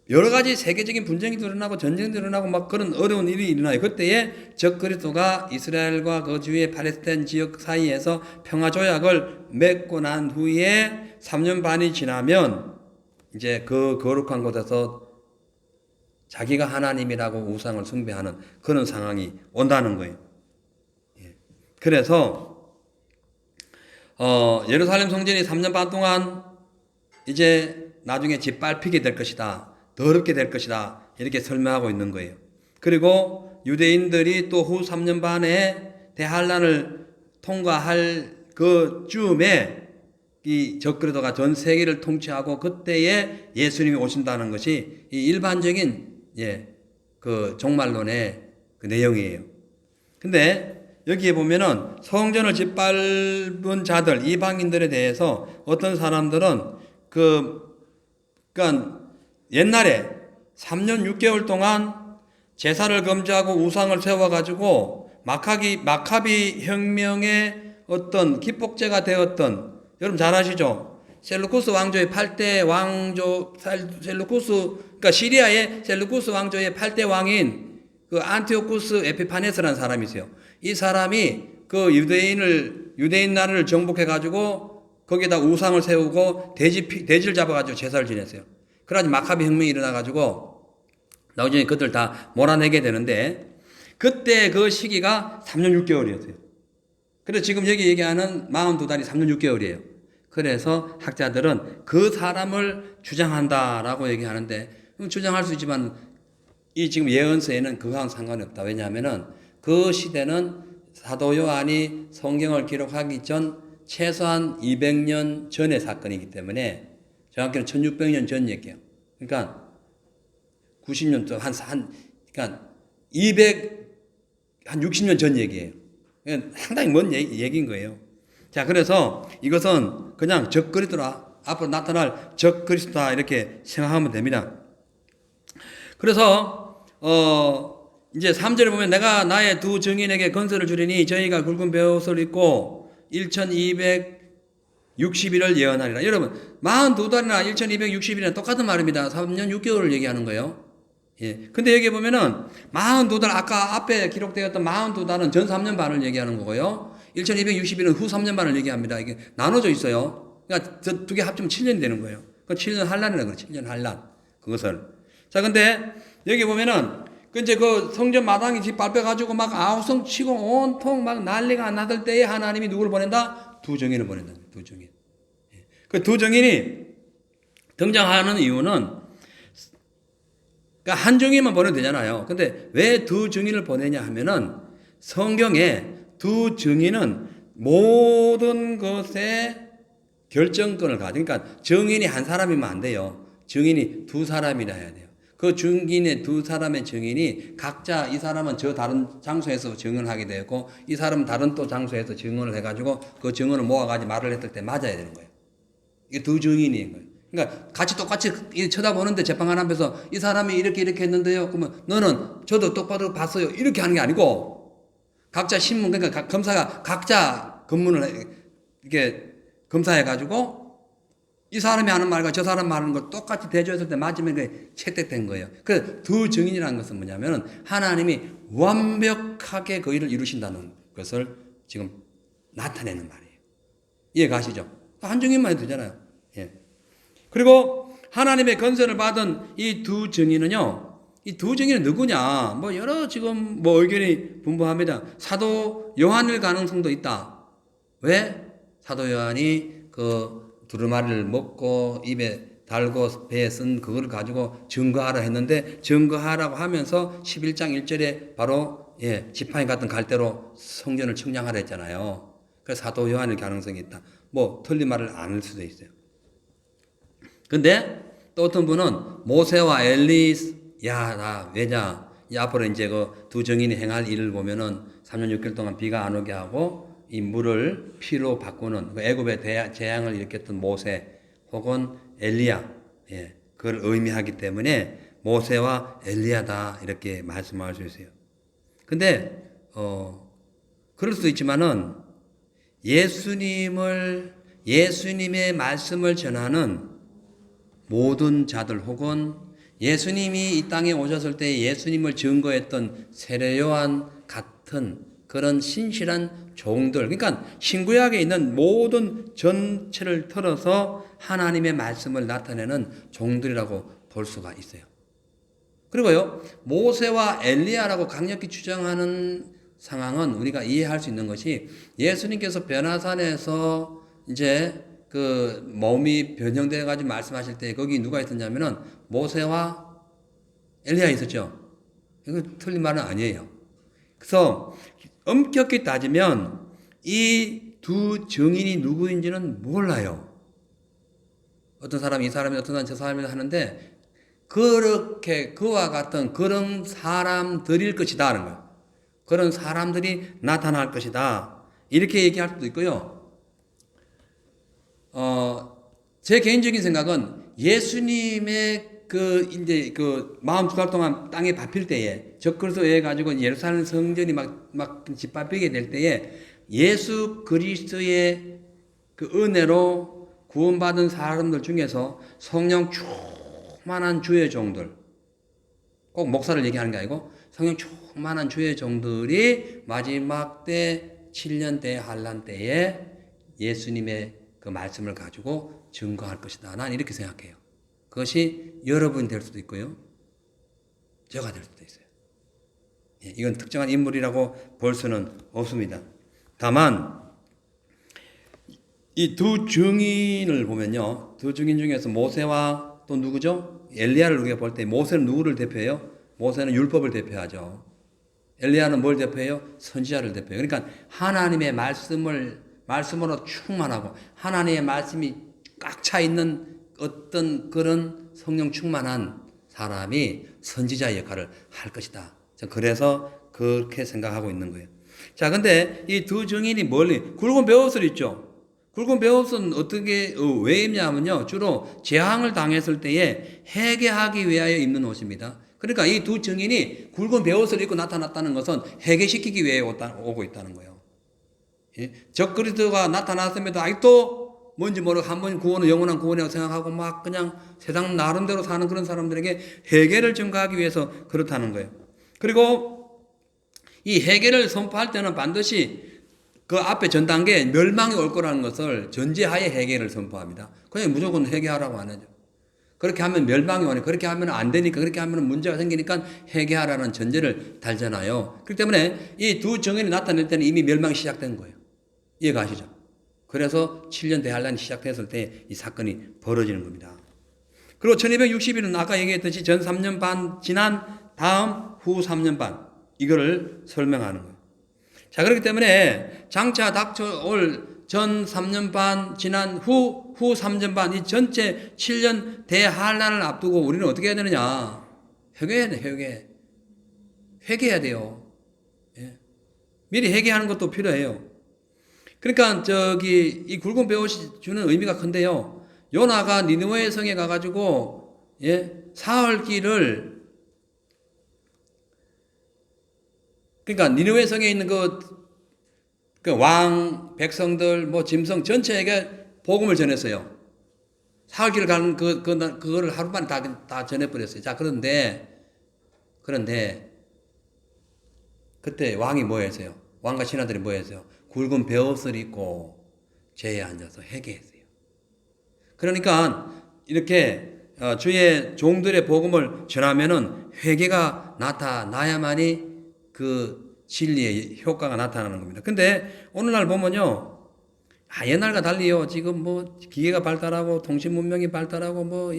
여러 가지 세계적인 분쟁이 일어나고 전쟁이 일어나고 막 그런 어려운 일이 일어나요. 그때에 적그리스도가 이스라엘과 그 주위의 팔레스타인 지역 사이에서 평화 조약을 맺고 난 후에 3년 반이 지나면 이제 그 거룩한 곳에서 자기가 하나님이라고 우상을 숭배하는 그런 상황이 온다는 거예요. 그래서 예루살렘 성전이 3년 반 동안 이제 나중에 짓밟히게 될 것이다. 더럽게 될 것이다. 이렇게 설명하고 있는 거예요. 그리고 유대인들이 또 후 3년 반에 대환란을 통과할 그 즈음에 이 적그리스도가 전 세계를 통치하고 그때에 예수님이 오신다는 것이 이 일반적인 그 종말론의 그 내용이에요. 근데 여기에 보면은 성전을 짓밟은 자들, 이방인들에 대해서 어떤 사람들은 그러니까 옛날에 3년 6개월 동안 제사를 금지하고 우상을 세워가지고 마카비 혁명의 어떤 기폭제가 되었던, 여러분 잘 아시죠? 셀루쿠스 왕조의 8대 왕조, 그러니까 시리아의 셀루쿠스 왕조의 8대 왕인 그 안티오쿠스 에피파네스라는 사람이 있어요. 이 사람이 그 유대인 나라를 정복해가지고 거기에다 우상을 세우고 돼지를 잡아가지고 제사를 지냈어요. 그래가지고 마카비 혁명이 일어나가지고 나중에 그들 다 몰아내게 되는데, 그때 그 시기가 3년 6개월이었어요. 그래서 지금 여기 얘기하는 42달이 3년 6개월이에요. 그래서 학자들은 그 사람을 주장한다라고 얘기하는데, 주장할 수 있지만 이 지금 예언서에는 그거랑 상관이 없다. 왜냐하면은 그 시대는 사도 요한이 성경을 기록하기 전 최소한 200년 전의 사건이기 때문에, 정확히는 1600년 전 얘기예요. 그러니까 90년 또 그러니까 60년 전 얘기예요. 상당히 먼 얘기인 거예요. 자, 그래서 이것은 그냥 적그리스도라, 앞으로 나타날 적그리스도다 이렇게 생각하면 됩니다. 그래서 이제 3절에 보면 내가 나의 두 증인에게 건설을 주리니 저희가 굵은 베옷을 입고 1260일을 예언하리라. 여러분 42달이나 1260일이나 똑같은 말입니다. 3년 6개월을 얘기하는 거예요. 예. 근데 여기 보면은 42달, 아까 앞에 기록되었던 42달은 전 3년 반을 얘기하는 거고요. 1260일은 후 3년 반을 얘기합니다. 이게 나눠져 있어요. 그러니까 두 개 합치면 7년이 되는 거예요. 그 7년 한란이라고 그래요. 7년 한란. 그것을. 자, 근데 여기 보면은 이제 그 성전 마당이 집 밟혀가지고 막 아우성 치고 온통 막 난리가 나들 때에 하나님이 누구를 보낸다? 두 정인을 보낸다. 두 정인. 그 두 정인이 등장하는 이유는 그러니까 한 정인만 보내도 되잖아요. 근데 왜 두 정인을 보내냐 하면은 성경에 두 정인은 모든 것에 결정권을 가지고, 그러니까 정인이 한 사람이면 안 돼요. 정인이 두 사람이나 해야 돼요. 그 중인의 두 사람의 정인이 각자 이 사람은 저 다른 장소에서 증언을 하게 되었고 이 사람은 다른 또 장소에서 증언을 해가지고 그 증언을 모아가지고 말을 했을 때 맞아야 되는 거예요. 이게 두 정인인 거예요. 그러니까 같이 똑같이 쳐다보는데 재판관 앞에서 이 사람이 이렇게 했는데요. 그러면 너는 저도 똑바로 봤어요. 이렇게 하는 게 아니고 각자 신문, 그러니까 검사가 각자 검문을 이렇게 검사해가지고 이 사람이 하는 말과 저 사람 말하는 걸 똑같이 대조했을 때 맞으면 그게 채택된 거예요. 그래서 두 정인이라는 것은 뭐냐면은 하나님이 완벽하게 그 일을 이루신다는 것을 지금 나타내는 말이에요. 이해 가시죠? 한 정인만 해도 되잖아요. 예. 그리고 하나님의 건설을 받은 이 두 정인은요, 이 두 정인은 누구냐? 뭐 여러 지금 뭐 의견이 분분합니다. 사도 요한일 가능성도 있다. 왜? 사도 요한이 그 두루마리를 먹고 입에 달고 배에 쓴 그걸 가지고 증거하라 했는데 증거하라고 하면서 11장 1절에 바로 지팡이 같은 갈대로 성전을 측량하라 했잖아요. 그래서 사도 요한일 가능성이 있다. 뭐 틀린 말을 안 할 수도 있어요. 근데 또 어떤 분은 모세와 나 왜냐? 이 앞으로 이제 그 두 정인이 행할 일을 보면은 3년 6개월 동안 비가 안 오게 하고 이 물을 피로 바꾸는 애굽의 재앙을 일으켰던 모세 혹은 엘리야, 그걸 의미하기 때문에 모세와 엘리야다 이렇게 말씀할 수 있어요. 근데 그럴 수도 있지만은 예수님의 말씀을 전하는 모든 자들 혹은 예수님이 이 땅에 오셨을 때 예수님을 증거했던 세례 요한 같은 그런 신실한 종들, 그러니까 신구약에 있는 모든 전체를 틀어서 하나님의 말씀을 나타내는 종들이라고 볼 수가 있어요. 그리고요, 모세와 엘리야라고 강력히 주장하는 상황은 우리가 이해할 수 있는 것이 예수님께서 변화산에서 이제 그 몸이 변형되어 가지고 말씀하실 때 거기 누가 있었냐면은 모세와 엘리야 있었죠. 이거 틀린 말은 아니에요. 그래서 엄격히 따지면 이 두 정인이 누구인지는 몰라요. 어떤 사람이 이 사람이 어떤 사람이 저 사람이 하는데 그렇게 그와 같은 그런 사람들일 것이다 하는 거예요. 그런 사람들이 나타날 것이다. 이렇게 얘기할 수도 있고요. 제 개인적인 생각은 예수님의 이제 42달 동안 땅에 밟힐 때에 적그리스도에 가지고 예루살렘 성전이 막 짓밟히게 될 때에 예수 그리스도의 그 은혜로 구원받은 사람들 중에서 성령 충만한 주의 종들, 꼭 목사를 얘기하는 게 아니고 성령 충만한 주의 종들이 마지막 때 7년 때 한란 때에 예수님의 그 말씀을 가지고 증거할 것이다. 난 이렇게 생각해요. 그것이 여러분이 될 수도 있고요. 저가 될 수도 있어요. 이건 특정한 인물이라고 볼 수는 없습니다. 다만 이 두 증인을 보면요. 두 증인 중에서 모세와 또 누구죠? 엘리야를 우리가 볼 때 모세는 누구를 대표해요? 모세는 율법을 대표하죠. 엘리야는 뭘 대표해요? 선지자를 대표해요. 그러니까 하나님의 말씀으로 충만하고 하나님의 말씀이 꽉 차 있는 어떤 그런 성령 충만한 사람이 선지자 역할을 할 것이다. 그래서 그렇게 생각하고 있는 거예요. 자, 근데 이 두 증인이 굵은 베옷을 입죠. 굵은 베옷은 왜 입냐면요. 주로 재앙을 당했을 때에 회개하기 위하여 입는 옷입니다. 그러니까 이 두 증인이 굵은 베옷을 입고 나타났다는 것은 회개시키기 위해 오고 있다는 거예요. 예? 적그리스도가 나타났음에도 아직도 뭔지 모르고 한 번 구원은 영원한 구원이라고 생각하고 막 그냥 세상 나름대로 사는 그런 사람들에게 회개를 증거하기 위해서 그렇다는 거예요. 그리고 이 회개를 선포할 때는 반드시 그 앞에 전 단계에 멸망이 올 거라는 것을 전제하에 회개를 선포합니다. 그냥 무조건 회개하라고 안 하죠. 그렇게 하면 멸망이 오니 그렇게 하면 안 되니까 그렇게 하면 문제가 생기니까 회개하라는 전제를 달잖아요. 그렇기 때문에 이 두 정인이 나타날 때는 이미 멸망이 시작된 거예요. 이해가시죠? 그래서 7년 대환란이 시작됐을 때 이 사건이 벌어지는 겁니다. 그리고 1260일은 아까 얘기했듯이 전 3년 반 지난 다음 후 3년 반 이거를 설명하는 거예요. 자, 그렇기 때문에 장차 닥쳐올 전 3년 반 지난 후 3년 반 이 전체 7년 대환란을 앞두고 우리는 어떻게 해야 되느냐? 회개해야 돼. 회개해야 돼요. 예. 미리 회개하는 것도 필요해요. 그러니까 이 굵은 배옷이 주는 의미가 큰데요. 요나가 니느웨 성에 가가지고 사흘 길을 그러니까 니느웨 성에 있는 그 왕, 백성들, 뭐 짐승 전체에게 복음을 전했어요. 사흘 길을 가는 그거를 하루만에 다 전해버렸어요. 자, 그런데 그때 왕이 뭐 했어요? 왕과 신하들이 뭐 했어요? 굵은 베옷을 입고 제에 앉아서 회개했어요. 그러니까 이렇게 주의 종들의 복음을 전하면은 회개가 나타나야만이 그 진리의 효과가 나타나는 겁니다. 근데 오늘날 보면요, 옛날과 달리요, 지금 뭐 기계가 발달하고 통신 문명이 발달하고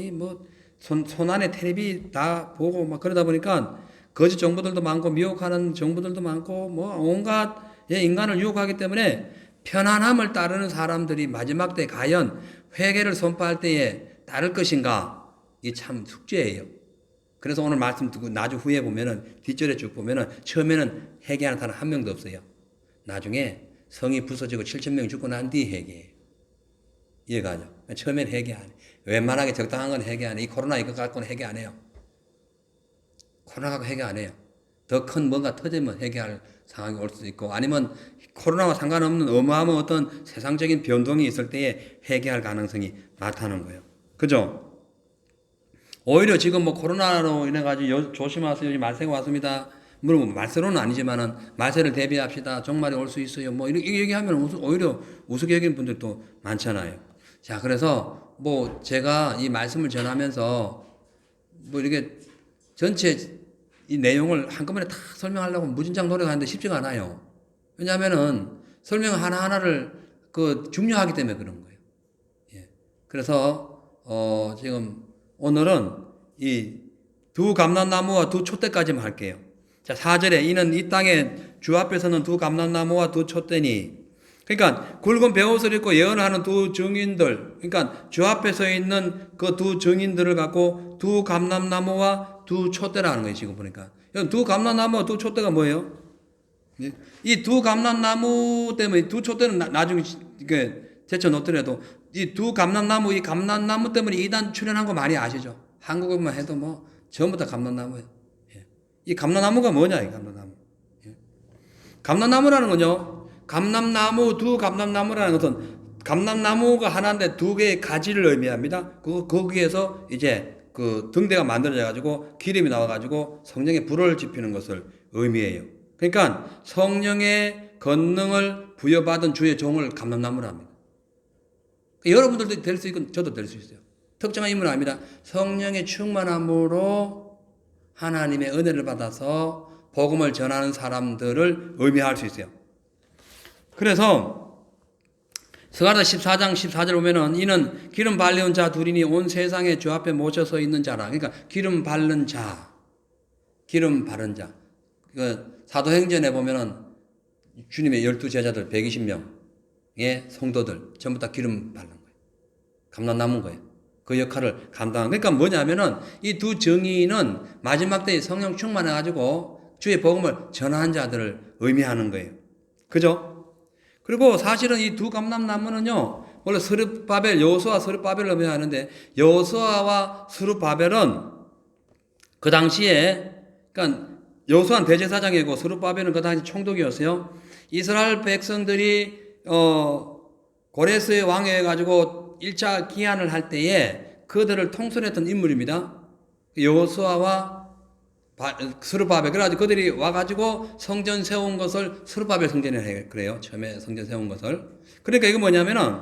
손 안에 텔레비 다 보고 막 그러다 보니까 거짓 정보들도 많고 미혹하는 정보들도 많고 뭐 온갖 인간을 유혹하기 때문에 편안함을 따르는 사람들이 마지막 때 과연 회개를 선포할 때에 따를 것인가? 이게 참 숙제예요. 그래서 오늘 말씀 듣고 나중 후에 보면은 뒷절에 쭉 보면은 처음에는 회개하는 사람 한 명도 없어요. 나중에 성이 부서지고 7,000명이 죽고 난 뒤에 회개해요. 이해가죠? 처음에는 회개 안 해요. 웬만하게 적당한 건 회개 안 해요. 이 코로나 이거 갖고는 회개 안 해요. 코로나 갖고 회개 안 해요. 더 큰 뭔가 터지면 회개할 상황이 올 수도 있고 아니면 코로나와 상관없는 어마어마한 어떤 세상적인 변동이 있을 때에 회개할 가능성이 나타나는 거예요. 그죠? 오히려 지금 뭐 코로나로 인해가지고 조심하세요. 요즘 말세가 왔습니다. 물론 말세로는 아니지만은 말세를 대비합시다. 종말이 올 수 있어요. 뭐 이렇게 얘기하면 오히려 우습게 여기는 분들도 많잖아요. 자, 그래서 뭐 제가 이 말씀을 전하면서 뭐 이렇게 전체 이 내용을 한꺼번에 다 설명하려고 무진장 노력하는데 쉽지가 않아요. 왜냐하면은 설명 하나하나를 중요하기 때문에 그런 거예요. 예. 그래서 지금 오늘은 이 두 감람나무와 두 촛대까지만 할게요. 자, 4절에 이는 이 땅에 주 앞에서는 두 감람나무와 두 촛대니 그러니까 굵은 베옷을 입고 예언하는 두 증인들 그러니까 주 앞에 서 있는 그 두 증인들을 갖고 두 감람나무와 두 촛대라는 거예요. 지금 보니까 두 감람나무와 두 촛대가 뭐예요? 이 두 감람나무 때문에 두 촛대는 나중에 제쳐 놓더라도 이 두 감람나무 이 감람나무 때문에 이단 출현한 거 많이 아시죠? 한국어만 해도 뭐 전부 다 감람나무예요. 이 감람나무가 뭐냐 이 감람나무. 감람나무라는 건요. 감람나무 두 감람나무라는 것은 감람나무가 하나인데 두 개의 가지를 의미합니다. 거기에서 이제 그 등대가 만들어져 가지고 기름이 나와 가지고 성령의 불을 지피는 것을 의미해요. 그러니까 성령의 권능을 부여받은 주의 종을 감람나무라 합니다. 여러분들도 될 수 있고 저도 될 수 있어요. 특정한 인물은 아닙니다. 성령의 충만함으로 하나님의 은혜를 받아서 복음을 전하는 사람들을 의미할 수 있어요. 그래서 스가랴 14장 14절 보면은 이는 기름 발려온 자 둘이니 온 세상에 주 앞에 모셔서 있는 자라. 그러니까 기름 바른 자. 사도행전에 보면은 주님의 12제자들 120명의 성도들 전부 다 기름 바른 거예요. 감람나무인 거예요. 그 역할을 감당한. 그러니까 뭐냐면은 이 두 정의는 마지막 때에 성령 충만해가지고 주의 복음을 전하는 자들을 의미하는 거예요. 그죠? 그리고 사실은 이 두 감람나무는요, 원래 스룹바벨, 여호수아 스룹바벨을 의미하는데, 여호수아와 스룹바벨은 그 당시에, 그러니까 여호수아는 대제사장이고 스룹바벨은 그 당시 총독이었어요. 이스라엘 백성들이 고레스의 왕에 가지고 1차 기한을 할 때에 그들을 통솔했던 인물입니다. 여호수아와 스룹바벨. 그래가지고 그들이 와가지고 성전 세운 것을 스룹바벨 성전이라 해. 그래요. 처음에 성전 세운 것을. 그러니까 이거 뭐냐면은,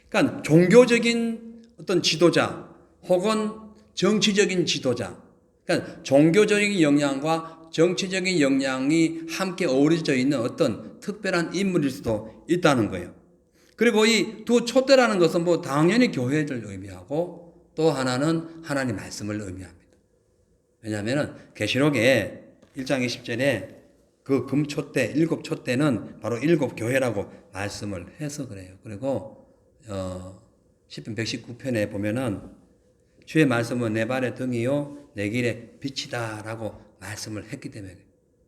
그러니까 종교적인 어떤 지도자 혹은 정치적인 지도자. 그러니까 종교적인 영향과 정치적인 영향이 함께 어우러져 있는 어떤 특별한 인물일 수도 있다는 거예요. 그리고 이 두 촛대라는 것은 뭐 당연히 교회를 의미하고 또 하나는 하나님 말씀을 의미합니다. 왜냐하면 계시록에 1장 20절에 그 금촛대, 7촛대는 바로 7교회라고 말씀을 해서 그래요. 그리고 시편 119편에 보면은 주의 말씀은 내 발의 등이요 내 길의 빛이다라고 말씀을 했기 때문에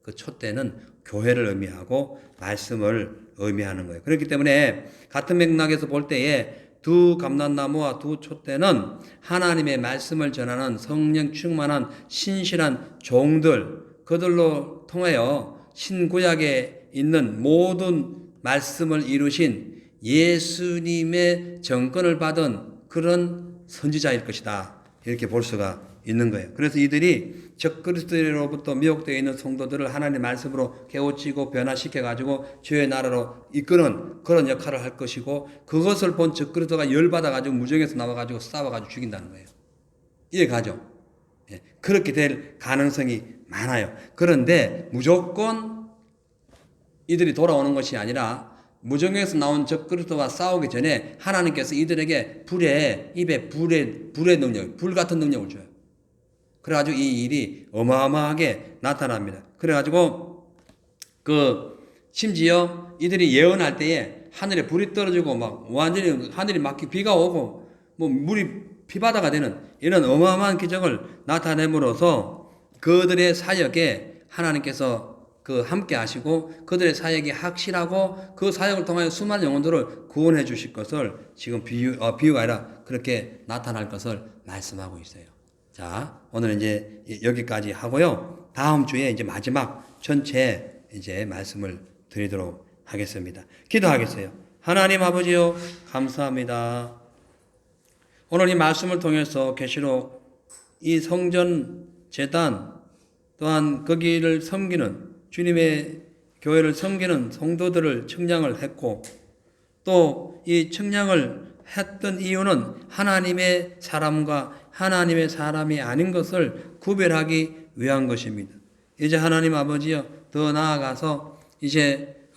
그 촛대는 교회를 의미하고 말씀을 의미하는 거예요. 그렇기 때문에 같은 맥락에서 볼 때에 두 감람나무와 두 촛대는 하나님의 말씀을 전하는 성령 충만한 신실한 종들, 그들로 통하여 신구약에 있는 모든 말씀을 이루신 예수님의 정권을 받은 그런 선지자일 것이다. 이렇게 볼 수가 있는 거예요. 그래서 이들이 적그리스도로부터 미혹되어 있는 성도들을 하나님의 말씀으로 깨우치고 변화시켜가지고 주의 나라로 이끄는 그런 역할을 할 것이고, 그것을 본 적그리스도가 열받아가지고 무정에서 나와가지고 싸워가지고 죽인다는 거예요. 이해가죠? 예, 그렇게 될 가능성이 많아요. 그런데 무조건 이들이 돌아오는 것이 아니라 무정에서 나온 적그리스도와 싸우기 전에 하나님께서 이들에게 입에 불의 능력, 불 같은 능력을 줘요. 그래가지고 이 일이 어마어마하게 나타납니다. 그래가지고 심지어 이들이 예언할 때에 하늘에 불이 떨어지고 막 완전히 하늘이 막히 비가 오고 뭐 물이 피바다가 되는 이런 어마어마한 기적을 나타냄으로써 그들의 사역에 하나님께서 함께 하시고 그들의 사역이 확실하고 그 사역을 통하여 수많은 영혼들을 구원해 주실 것을 지금 비유가 아니라 그렇게 나타날 것을 말씀하고 있어요. 자, 오늘은 이제 여기까지 하고요. 다음 주에 이제 마지막 전체 이제 말씀을 드리도록 하겠습니다. 기도하겠어요. 하나님 아버지요, 감사합니다. 오늘 이 말씀을 통해서 계시록 이 성전 제단 또한 거기를 섬기는 주님의 교회를 섬기는 성도들을 청량을 했고, 또 이 청량을 했던 이유는 하나님의 사람과 하나님의 사람이 아닌 것을 구별하기 위한 것입니다. 이제 하나님 아버지여, 더 나아가서 이제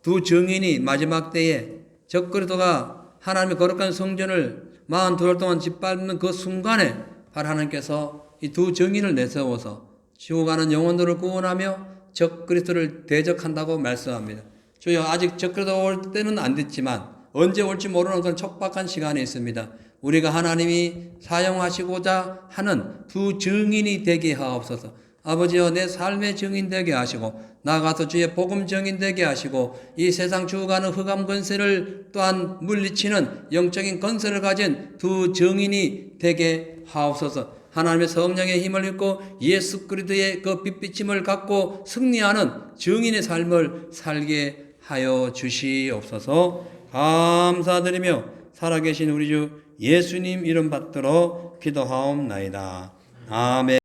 두 증인이 마지막 때에 적그리스도가 하나님의 거룩한 성전을 42일 동안 짓밟는 그 순간에 바로 하나님께서 이 두 증인을 내세워서 지옥가는 영혼들을 구원하며 적그리스도를 대적한다고 말씀합니다. 주여, 아직 적그리스도 올 때는 안 됐지만 언제 올지 모르는 그런 촉박한 시간이 있습니다. 우리가 하나님이 사용하시고자 하는 두 증인이 되게 하옵소서. 아버지여, 내 삶의 증인 되게 하시고 나아가서 주의 복음 증인 되게 하시고 이 세상 주어가는 흑암 권세를 또한 물리치는 영적인 권세를 가진 두 증인이 되게 하옵소서. 하나님의 성령의 힘을 입고 예수 그리스도의 그 빛비침을 갖고 승리하는 증인의 삶을 살게 하여 주시옵소서. 감사드리며 살아계신 우리 주 예수님 이름 받들어 기도하옵나이다. 아멘.